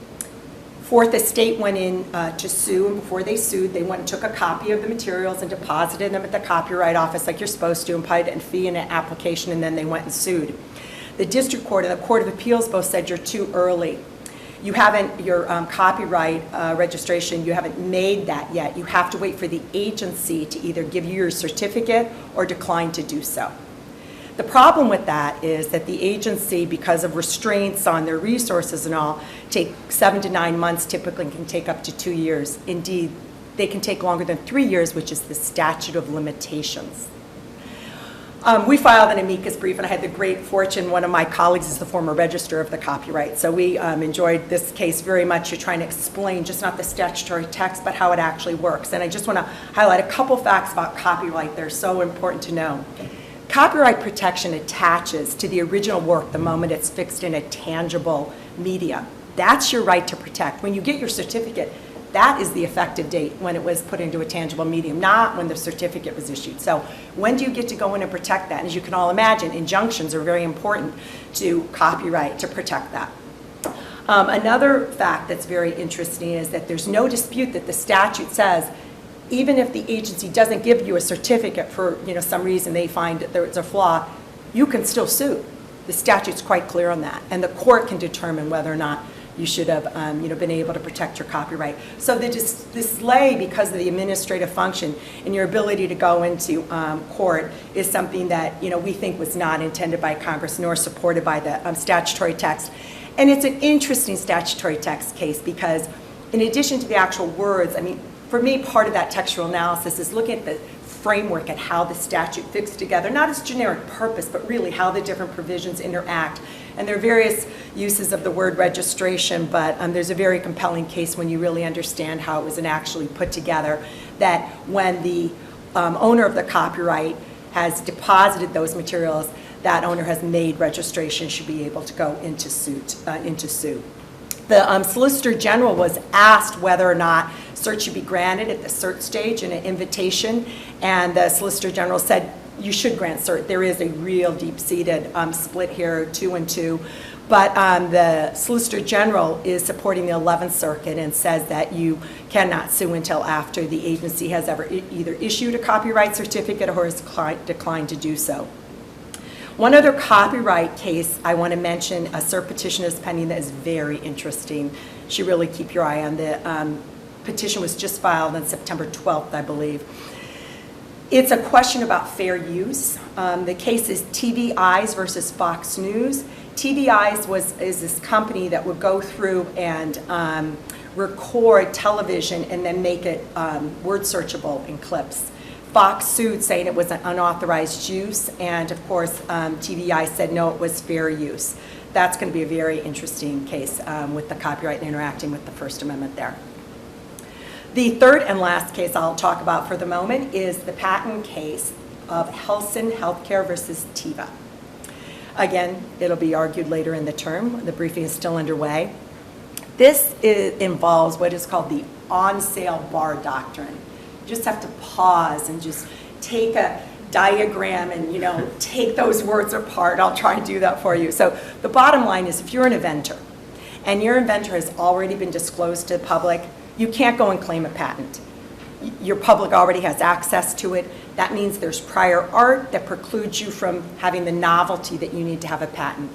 Fourth Estate went in to sue, and before they sued, they went and took a copy of the materials and deposited them at the Copyright Office like you're supposed to, and paid a fee and an application, and then they went and sued. The District Court and the Court of Appeals both said you're too early. you haven't, your copyright registration, you haven't made that yet. You have to wait for the agency to either give you your certificate or decline to do so. The problem with that is that the agency, because of restraints on their resources and all, take 7 to 9 months, typically can take up to 2 years. Indeed, they can take longer than 3 years, which is the statute of limitations. We filed an amicus brief, and I had the great fortune, one of my colleagues is the former registrar of the copyright, so we enjoyed this case very much. You're trying to explain just not the statutory text, but how it actually works. And I just want to highlight a couple facts about copyright that are so important to know. Copyright protection attaches to the original work the moment it's fixed in a tangible media. That's your right to protect. When you get your certificate, that is the effective date when it was put into a tangible medium, not when the certificate was issued. So when do you get to go in and protect that? And as you can all imagine, injunctions are very important to copyright to protect that. Another fact that's very interesting is that there's no dispute that the statute says even if the agency doesn't give you a certificate for some reason they find that there's a flaw, you can still sue. The statute's quite clear on that, and the court can determine whether or not you should have been able to protect your copyright. So this delay because of the administrative function and your ability to go into court is something that we think was not intended by Congress nor supported by the statutory text. And it's an interesting statutory text case because in addition to the actual words, for me, part of that textual analysis is looking at the framework and how the statute fits together, not its generic purpose, but really how the different provisions interact. And there are various uses of the word registration, but there's a very compelling case when you really understand how it was actually put together, that when the owner of the copyright has deposited those materials, that owner has made registration, should be able to go into sue. The Solicitor General was asked whether or not cert should be granted at the cert stage in an invitation, and the Solicitor General said, you should grant cert. There is a real deep-seated split here, 2 and 2. But the Solicitor General is supporting the 11th Circuit and says that you cannot sue until after the agency has ever either issued a copyright certificate or has declined to do so. One other copyright case I want to mention, a cert petition is pending that is very interesting. You should really keep your eye on. The petition was just filed on September 12th, I believe. It's a question about fair use. The case is TV Eyes versus Fox News. TV Eyes is this company that would go through and record television and then make it word searchable in clips. Fox sued saying it was an unauthorized use, and of course TV Eyes said no, it was fair use. That's going to be a very interesting case with the copyright and interacting with the First Amendment there. The third and last case I'll talk about for the moment is the patent case of Helsinn Healthcare versus Teva. Again, it'll be argued later in the term. The briefing is still underway. This involves what is called the on-sale bar doctrine. You just have to pause and just take a diagram and take those words apart. I'll try and do that for you. So the bottom line is if you're an inventor and your inventor has already been disclosed to the public, you can't go and claim a patent. Your public already has access to it. That means there's prior art that precludes you from having the novelty that you need to have a patent.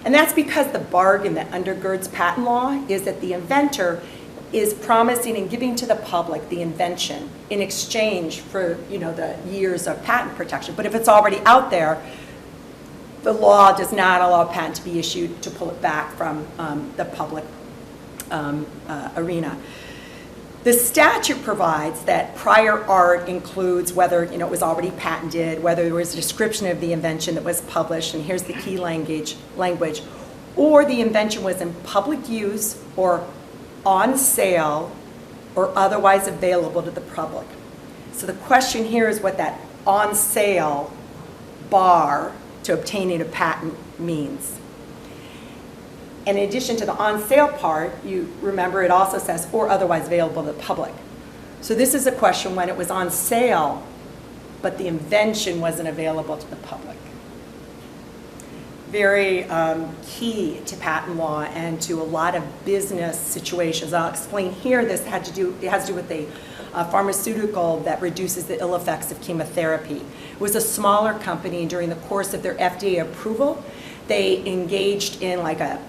And that's because the bargain that undergirds patent law is that the inventor is promising and giving to the public the invention in exchange for the years of patent protection. But if it's already out there, the law does not allow a patent to be issued to pull it back from the public arena. The statute provides that prior art includes whether it was already patented, whether there was a description of the invention that was published, and here's the key language, or the invention was in public use or on sale or otherwise available to the public. So the question here is what that on sale bar to obtaining a patent means. And in addition to the on sale part, you remember it also says or otherwise available to the public. So this is a question when it was on sale, but the invention wasn't available to the public. Very key to patent law and to a lot of business situations. I'll explain here. It has to do with a pharmaceutical that reduces the ill effects of chemotherapy. It was a smaller company, and during the course of their FDA approval, they engaged in like a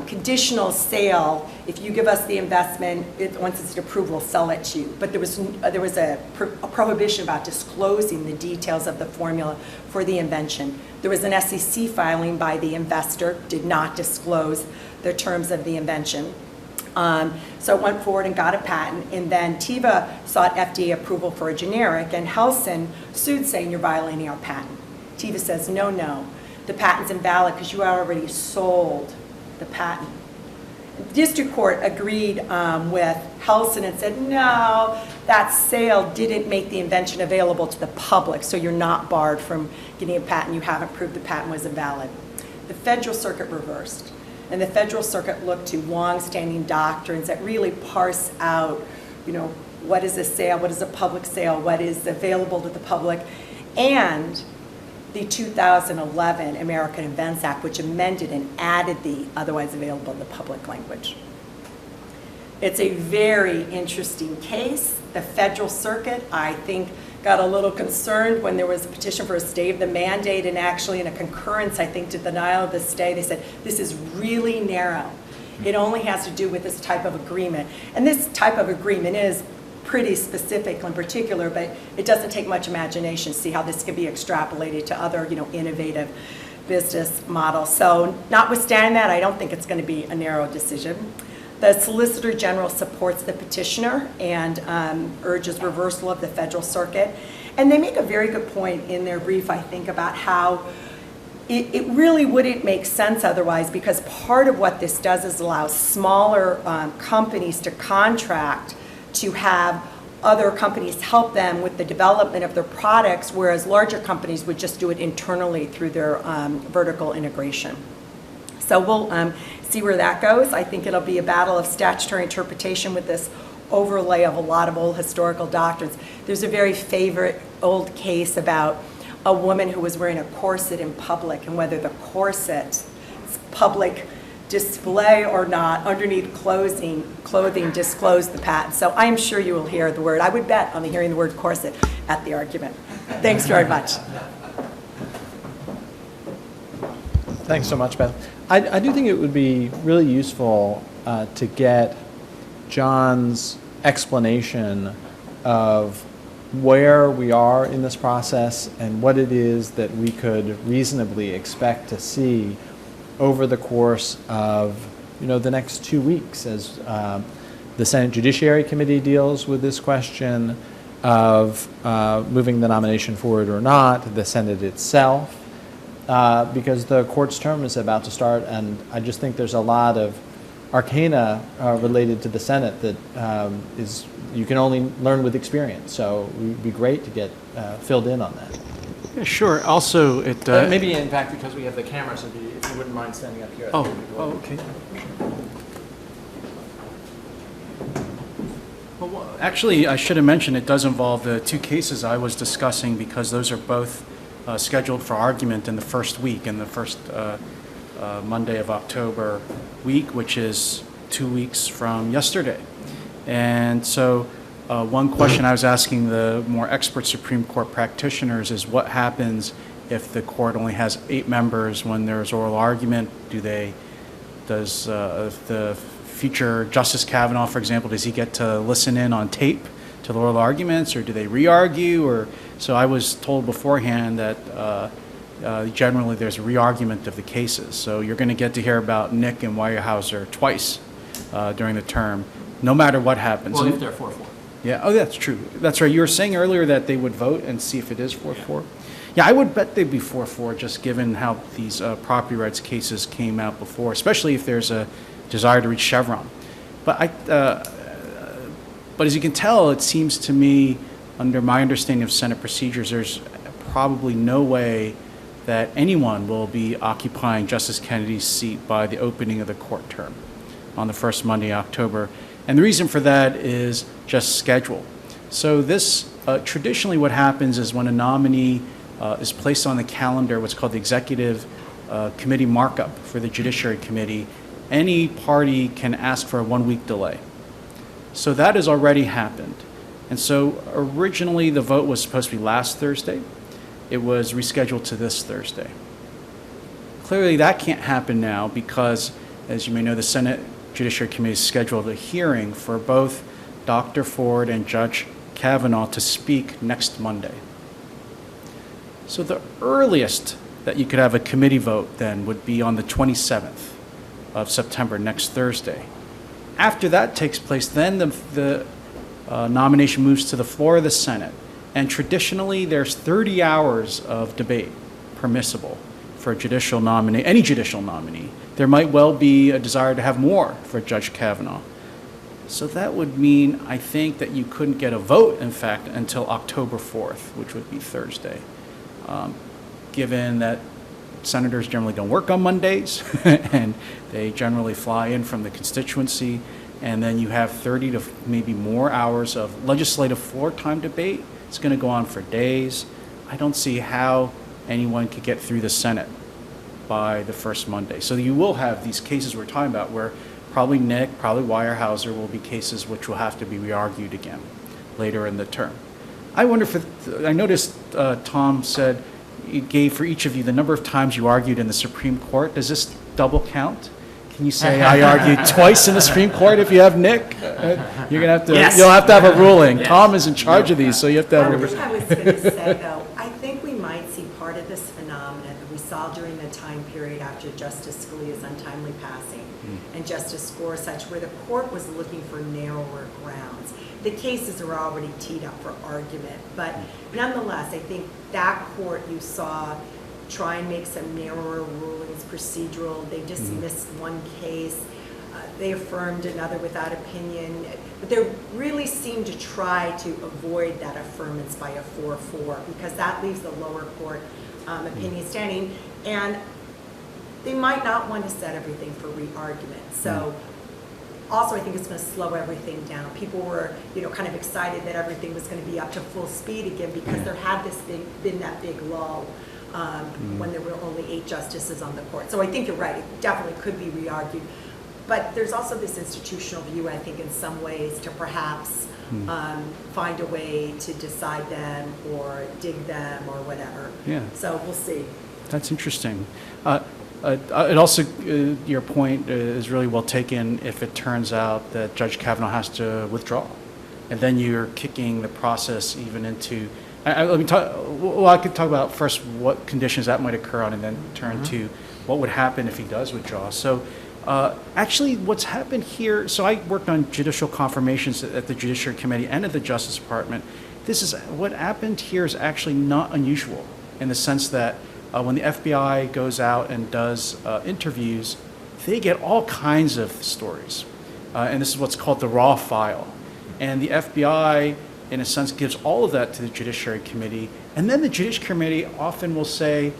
conditional sale. If you give us the investment, once it's approved, we'll sell it to you. But there was a prohibition about disclosing the details of the formula for the invention. There was an SEC filing by the investor, did not disclose the terms of the invention. So it went forward and got a patent, and then Teva sought FDA approval for a generic, and Helsinn sued saying you're violating our patent. Teva says, no, the patent's invalid because you already sold the patent. The district court agreed with Helsinn and said, no, that sale didn't make the invention available to the public, so you're not barred from getting a patent. You haven't proved the patent was invalid. The Federal Circuit reversed. And the Federal Circuit looked to long-standing doctrines that really parse out, what is a sale, what is a public sale, what is available to the public, and the 2011 American Invents Act, which amended and added the otherwise available to the public language. It's a very interesting case. The Federal Circuit, I think, got a little concerned when there was a petition for a stay of the mandate, and actually in a concurrence, I think, to denial of the stay, they said, this is really narrow. It only has to do with this type of agreement. And this type of agreement is pretty specific in particular, but it doesn't take much imagination to see how this can be extrapolated to other, innovative business models. So notwithstanding that, I don't think it's going to be a narrow decision. The Solicitor General supports the petitioner and urges reversal of the Federal Circuit. And they make a very good point in their brief, I think, about how it really wouldn't make sense otherwise, because part of what this does is allow smaller companies to contract to have other companies help them with the development of their products, whereas larger companies would just do it internally through their vertical integration. So we'll see where that goes. I think it'll be a battle of statutory interpretation with this overlay of a lot of old historical doctrines. There's a very favorite old case about a woman who was wearing a corset in public, and whether the corset's public display or not underneath clothing disclosed the patent. So I'm sure you will hear the word. I would bet on hearing the word corset at the argument. Thanks very much. Thanks so much, Beth. I do think it would be really useful to get John's explanation of where we are in this process and what it is that we could reasonably expect to see over the course of the next 2 weeks as the Senate Judiciary Committee deals with this question of moving the nomination forward or not, the Senate itself, because the court's term is about to start, and I just think there's a lot of arcana related to the Senate that you can only learn with experience. So it would be great to get filled in on that. Yeah, sure. Also, maybe in fact because we have the cameras, if you wouldn't mind standing up here. Okay. Well, actually, I should have mentioned it does involve the two cases I was discussing, because those are both scheduled for argument in the first week, in the first Monday of October week, which is 2 weeks from yesterday. And so one question I was asking the more expert Supreme Court practitioners is what happens if the court only has 8 members when there's oral argument? Does the future Justice Kavanaugh, for example, does he get to listen in on tape to the oral arguments, or do they re-argue? So I was told beforehand that generally there's a re-argument of the cases. So you're going to get to hear about Nick and Weyerhaeuser twice during the term, no matter what happens. Well, if they're 4-4. Yeah, oh, that's true. That's right. You were saying earlier that they would vote and see if it is 4-4. Yeah, I would bet they'd be 4-4, just given how these property rights cases came out before, especially if there's a desire to reach Chevron. But as you can tell, it seems to me, under my understanding of Senate procedures, there's probably no way that anyone will be occupying Justice Kennedy's seat by the opening of the court term on the first Monday in October. And the reason for that is just schedule. So this, traditionally what happens is when a nominee is placed on the calendar, what's called the Executive Committee markup for the Judiciary Committee, any party can ask for a 1-week delay. So that has already happened. And so originally the vote was supposed to be last Thursday. It was rescheduled to this Thursday. Clearly that can't happen now because as you may know, the Senate Judiciary Committee scheduled a hearing for both Dr. Ford and Judge Kavanaugh to speak next Monday. So the earliest that you could have a committee vote then would be on the 27th of September, next Thursday. After that takes place, then the nomination moves to the floor of the Senate. And traditionally, there's 30 hours of debate permissible for a judicial nominee, any judicial nominee. There might well be a desire to have more for Judge Kavanaugh. So that would mean, I think, that you couldn't get a vote, in fact, until October 4th, which would be Thursday. Given that senators generally don't work on Mondays, and they generally fly in from the constituency, and then you have 30 to maybe more hours of legislative floor time debate. It's going to go on for days. I don't see how anyone could get through the Senate by the first Monday. So you will have these cases we're talking about where probably Nick, probably Weyerhaeuser will be cases which will have to be re-argued again later in the term. I wonder if, I noticed Tom said he gave for each of you the number of times you argued in the Supreme Court. Does this double count? Can you say I argued twice in the Supreme Court if you have Nick? You're gonna have to. Yes. You'll have to have a ruling. Yes. Tom is in charge of these, so you have to have a One ruling. thing I was going to say, though, I think we might see part of this phenomenon that we saw during the time period after Justice Scalia's untimely passing and Justice Gorsuch, where the court was looking for narrower grounds. The cases are already teed up for argument, but nonetheless, I think that court you saw try and make some narrower rulings, procedural. They dismissed one case. They affirmed another without opinion. But they really seemed to try to avoid that affirmance by a 4-4 because that leaves the lower court opinion standing. And they might not want to set everything for re-argument. So also, I think it's going to slow everything down. People were, kind of excited that everything was going to be up to full speed again because there had been that big lull when there were only 8 justices on the court. So I think you're right. It definitely could be re-argued. But there's also this institutional view, I think, in some ways to perhaps find a way to decide them or dig them or whatever. Yeah. So we'll see. That's interesting. It also, your point is really well taken if it turns out that Judge Kavanaugh has to withdraw. And then you're kicking the process even into, let me talk, well, I could talk about first what conditions that might occur on and then turn to what would happen if he does withdraw. So actually what's happened here, so I worked on judicial confirmations at the Judiciary Committee and at the Justice Department. What happened here is actually not unusual in the sense that when the FBI goes out and does interviews, they get all kinds of stories. And this is what's called the raw file. And the FBI, in a sense, gives all of that to the Judiciary Committee. And then the Judiciary Committee often will say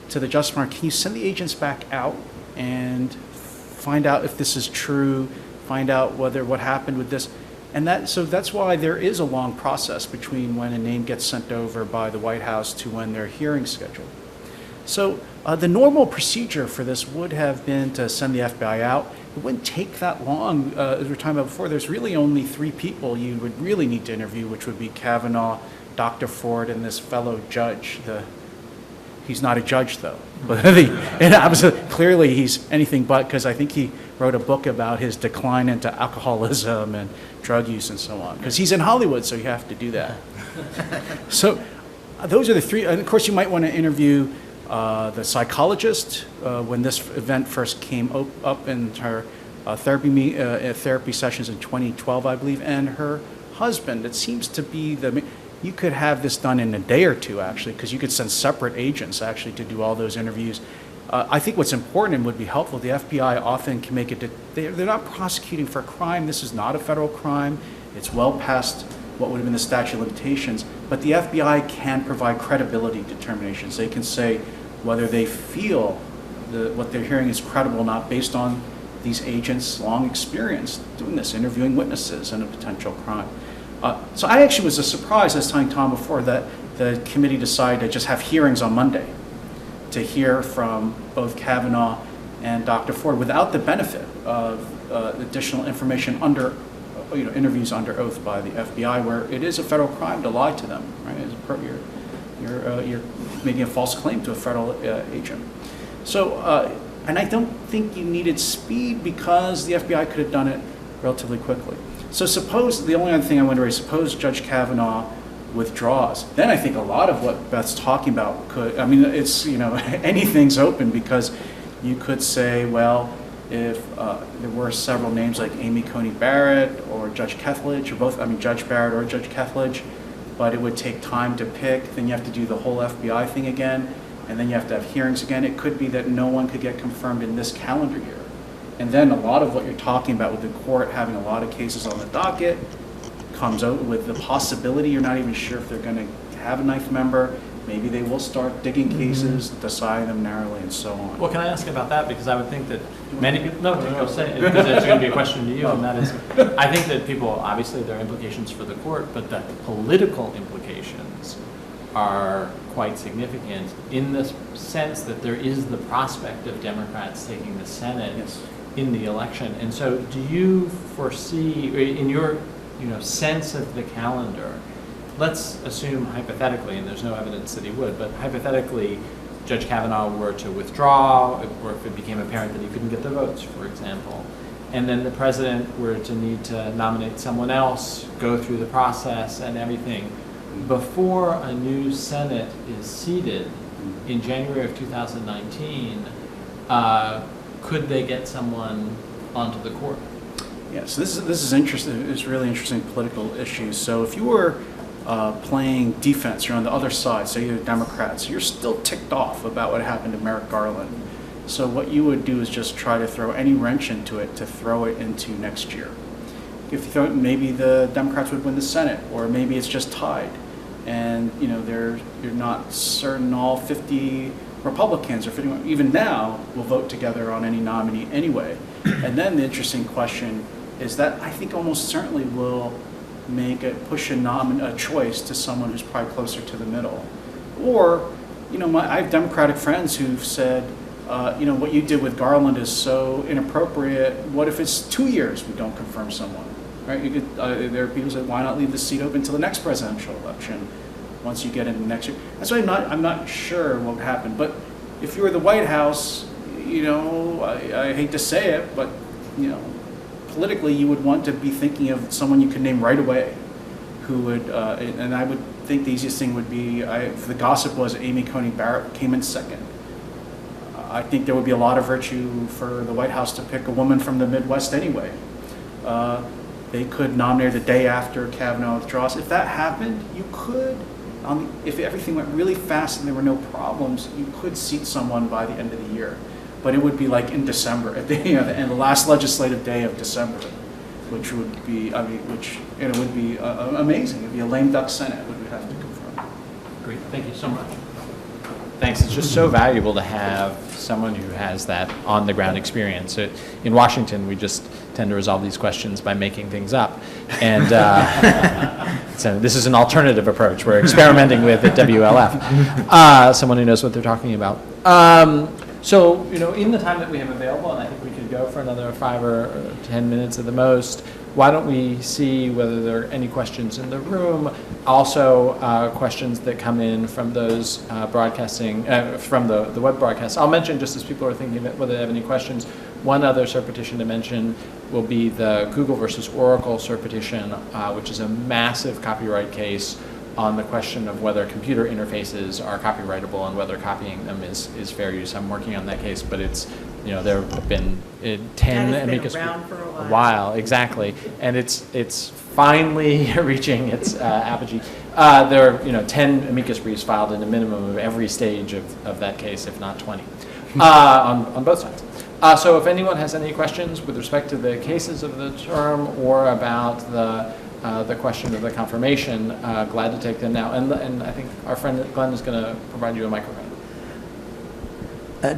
to the Justice Department, can you send the agents back out and find out if this is true, find out what happened with this. And so that's why there is a long process between when a name gets sent over by the White House to when their hearing's scheduled. So the normal procedure for this would have been to send the FBI out. It wouldn't take that long. As we were talking about before, there's really only 3 people you would really need to interview, which would be Kavanaugh, Dr. Ford, and this fellow judge. He's not a judge, though. But clearly he's anything but, because I think he wrote a book about his decline into alcoholism and drug use and so on. Because he's in Hollywood, so you have to do that. So those are the 3. And of course, you might want to interview the psychologist when this event first came up in her therapy sessions in 2012, I believe, and her husband. It seems to be you could have this done in a day or 2, actually, because you could send separate agents, actually, to do all those interviews. I think what's important and would be helpful, the FBI often can make it, they're not prosecuting for a crime. This is not a federal crime. It's well past what would have been the statute of limitations. But the FBI can provide credibility determinations. They can say whether they feel what they're hearing is credible or not based on these agents' long experience doing this, interviewing witnesses in a potential crime. So I actually was surprised, as telling Tom before, that the committee decided to just have hearings on Monday to hear from both Kavanaugh and Dr. Ford without the benefit of additional information under, interviews under oath by the FBI, where it is a federal crime to lie to them, right? You're making a false claim to a federal agent. So And I don't think you needed speed because the FBI could have done it relatively quickly. So suppose, the only other thing I want to raise, suppose Judge Kavanaugh withdraws. Then I think a lot of what Beth's talking about could, I mean, it's, anything's open because you could say, well, if there were several names like Amy Coney Barrett or Judge Kethledge, or both, Judge Barrett or Judge Kethledge, but it would take time to pick, then you have to do the whole FBI thing again, and then you have to have hearings again. It could be that no one could get confirmed in this calendar year. And then a lot of what you're talking about with the court having a lot of cases on the docket comes out with the possibility you're not even sure if they're going to have a ninth member. Maybe they will start digging cases, deciding them narrowly, and so on. Well, can I ask about that? Because I would think that many people, no, say it, because it's going to be a question to you, and that is, I think that people, obviously there are implications for the court, but the political implications are quite significant in the sense that there is the prospect of Democrats taking the Senate in the election. And so do you foresee, in your sense of the calendar, let's assume hypothetically, and there's no evidence that he would, but hypothetically, Judge Kavanaugh were to withdraw, or if it became apparent that he couldn't get the votes, for example, and then the president were to need to nominate someone else, go through the process and everything, before a new Senate is seated in January of 2019, could they get someone onto the court? Yes, this is interesting. It's really interesting political issues. So if you were playing defense, you're on the other side, say you're Democrats, you're still ticked off about what happened to Merrick Garland. So what you would do is just try to throw any wrench into it to throw it into next year. If you throw it, maybe the Democrats would win the Senate, or maybe it's just tied, and you're not certain all 50 Republicans or 51 even now will vote together on any nominee anyway. And then the interesting question is that I think almost certainly will push a choice to someone who's probably closer to the middle. Or, I have Democratic friends who've said, what you did with Garland is so inappropriate. What if it's 2 years we don't confirm someone? Right? There are people who say, why not leave the seat open until the next presidential election? Once you get into next year, that's why I'm not sure what would happen. But if you were the White House, I hate to say it, but politically, you would want to be thinking of someone you could name right away, who would, and I would think the easiest thing would be, if the gossip was Amy Coney Barrett came in second. I think there would be a lot of virtue for the White House to pick a woman from the Midwest anyway. They could nominate the day after Kavanaugh withdraws. If that happened, you could, if everything went really fast and there were no problems, you could seat someone by the end of the year. But it would be like in December, at the last legislative day of December, which would be, would be amazing. It would be a lame duck Senate, we would have to confirm. Great, thank you so much. Thanks. It's just so valuable to have someone who has that on-the-ground experience. In Washington, we just tend to resolve these questions by making things up. And so this is an alternative approach we're experimenting with at WLF. Someone who knows what they're talking about. So, in the time that we have available, and I think we could go for another 5 or 10 minutes at the most, why don't we see whether there are any questions in the room, also questions that come in from those broadcasting, from the web broadcast. I'll mention, just as people are thinking about whether they have any questions, one other cert petition to mention will be the Google versus Oracle cert petition, which is a massive copyright case on the question of whether computer interfaces are copyrightable and whether copying them is fair use. I'm working on that case, but it's, there have been 10 amicus been around for a while, exactly, and it's finally reaching its apogee. There are 10 amicus briefs filed in a minimum of every stage of that case, if not 20, on both sides. So if anyone has any questions with respect to the cases of the term or about the question of the confirmation, glad to take them now. And I think our friend Glenn is going to provide you a microphone.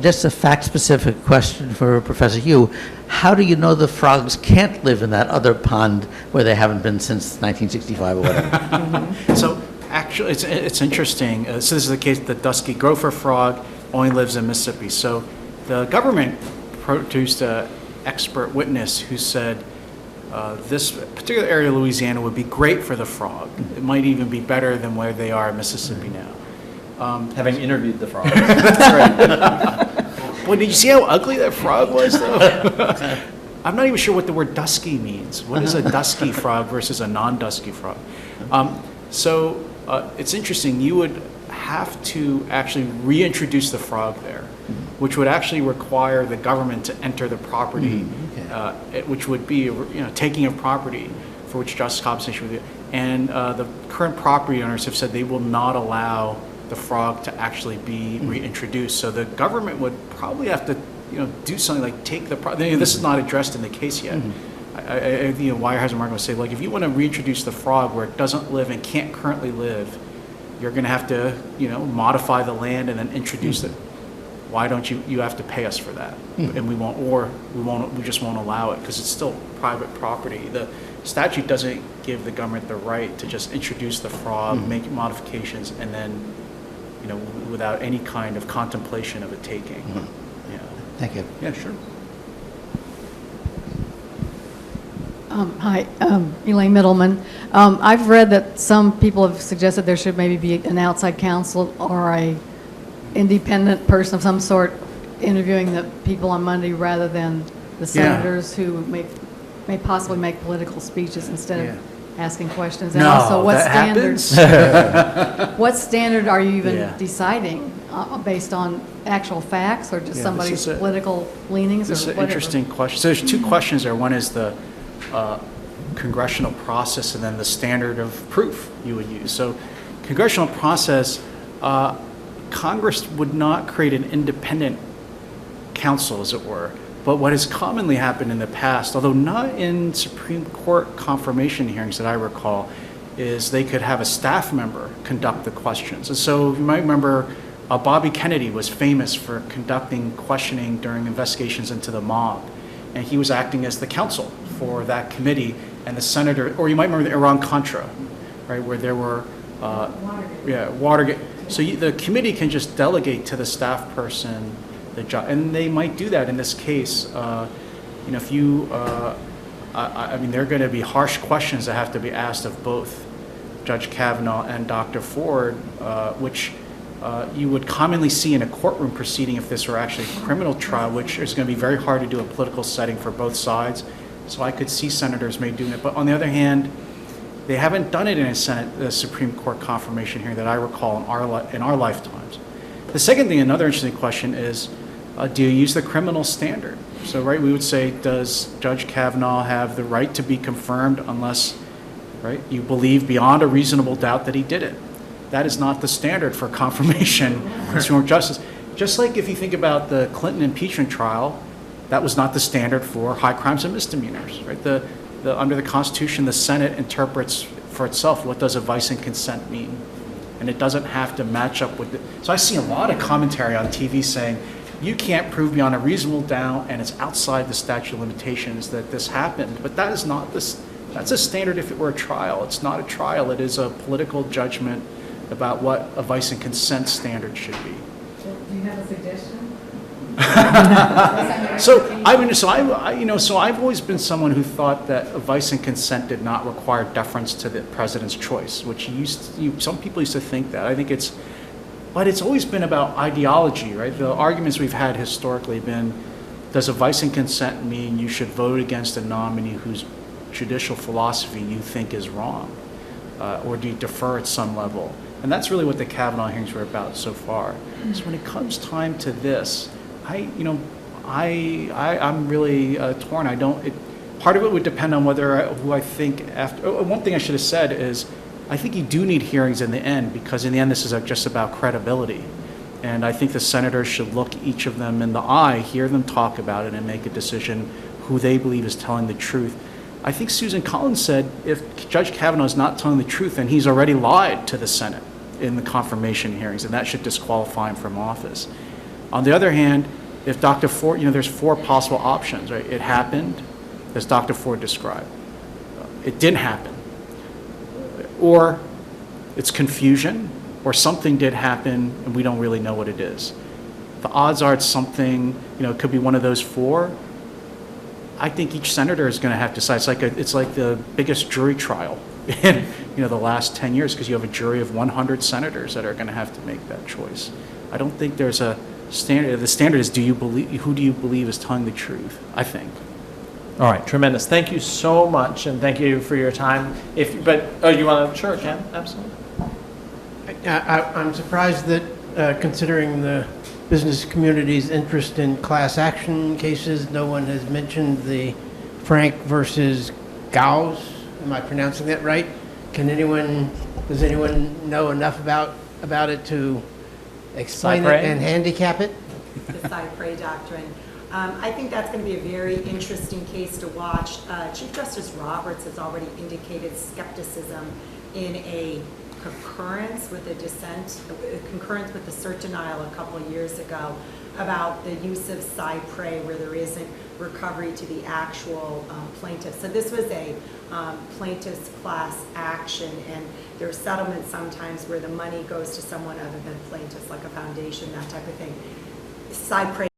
Just a fact-specific question for Professor Yoo. How do you know the frogs can't live in that other pond where they haven't been since 1965 or whatever? So actually, it's interesting. So this is the case, the dusky gopher frog only lives in Mississippi. So the government produced an expert witness who said this particular area of Louisiana would be great for the frog. It might even be better than where they are in Mississippi now. Having interviewed the frogs. That's right. Boy, did you see how ugly that frog was, though? I'm not even sure what the word dusky means. What is a dusky frog versus a non-dusky frog? So it's interesting. You would have to actually reintroduce the frog there, which would actually require the government to enter the property, which would be taking of property for which just compensation would be. And the current property owners have said they will not allow the frog to actually be reintroduced. So the government would probably have to do something like take the property. This is not addressed in the case yet. I think Weyerhaeuser and Merck would say, like, if you want to reintroduce the frog where it doesn't live and can't currently live, you're going to have to, modify the land and then introduce it. Why don't you have to pay us for that? And we just won't allow it because it's still private property. The statute doesn't give the government the right to just introduce the frog, make modifications, and then, without any kind of contemplation of a taking. Yeah. Thank you. Yeah, sure. Hi, Elaine Middleman. I've read that some people have suggested there should maybe be an outside counsel or a independent person of some sort interviewing the people on Monday rather than the senators who may possibly make political speeches instead of asking questions. And also, what standards? What standard are you even deciding based on actual facts or just somebody's political leanings or whatever? This is an interesting question. So there's two questions there. One is the congressional process and then the standard of proof you would use. So congressional process, Congress would not create an independent counsel, as it were. But what has commonly happened in the past, although not in Supreme Court confirmation hearings that I recall, is they could have a staff member conduct the questions. And so you might remember Bobby Kennedy was famous for conducting questioning during investigations into the mob. And he was acting as the counsel for that committee, and the senator, or you might remember the Iran-Contra, right, where there were, Watergate. So the committee can just delegate to the staff person the job, and they might do that in this case. If you, I mean, there are going to be harsh questions that have to be asked of both Judge Kavanaugh and Dr. Ford, which you would commonly see in a courtroom proceeding if this were actually a criminal trial, which is going to be very hard to do in a political setting for both sides. So I could see senators maybe doing it. But on the other hand, they haven't done it in a Supreme Court confirmation hearing that I recall in our lifetimes. The second thing, another interesting question is, do you use the criminal standard? So, right, we would say, does Judge Kavanaugh have the right to be confirmed unless, right, you believe beyond a reasonable doubt that he did it? That is not the standard for confirmation of Supreme Court justice. Just like if you think about the Clinton impeachment trial, that was not the standard for high crimes and misdemeanors, right? Under the Constitution, the Senate interprets for itself what does advice and consent mean, and it doesn't have to match up with it. So I see a lot of commentary on TV saying, you can't prove beyond a reasonable doubt, and it's outside the statute of limitations that this happened. But that is not this. That's a standard if it were a trial. It's not a trial. It is a political judgment about what advice and consent standard should be. Do you have a suggestion? So I've always been someone who thought that advice and consent did not require deference to the president's choice, which some people used to think that. I think but it's always been about ideology, right? The arguments we've had historically have been, does advice and consent mean you should vote against a nominee whose judicial philosophy you think is wrong? Or do you defer at some level? And that's really what the Kavanaugh hearings were about so far. So when it comes time to this, I'm really torn. Part of it would depend on who I think after. One thing I should have said is, I think you do need hearings in the end, because in the end this is just about credibility. And I think the senators should look each of them in the eye, hear them talk about it, and make a decision who they believe is telling the truth. I think Susan Collins said if Judge Kavanaugh is not telling the truth, then he's already lied to the Senate in the confirmation hearings, and that should disqualify him from office. On the other hand, if Dr. Ford, there's 4 possible options, right? It happened, as Dr. Ford described. It didn't happen. Or it's confusion, or something did happen and we don't really know what it is. The odds are it's something, it could be one of those 4. I think each senator is going to have to decide. It's like the biggest jury trial in the last 10 years, because you have a jury of 100 senators that are going to have to make that choice. I don't think there's a standard. The standard is, who do you believe is telling the truth? I think. All right, tremendous. Thank you so much, and thank you for your time. You want to? Sure, Ken, absolutely. I'm surprised that, considering the business community's interest in class action cases, no one has mentioned the Frank versus Gauss. Am I pronouncing that right? Does anyone know enough about it to explain it and handicap it? The Cypre doctrine. I think that's going to be a very interesting case to watch. Chief Justice Roberts has already indicated skepticism in a concurrence with the cert denial a couple of years ago about the use of Cypre where there isn't recovery to the actual plaintiff. So this was a plaintiff's class action, and there are settlements sometimes where the money goes to someone other than plaintiffs, like a foundation, that type of thing. Cypre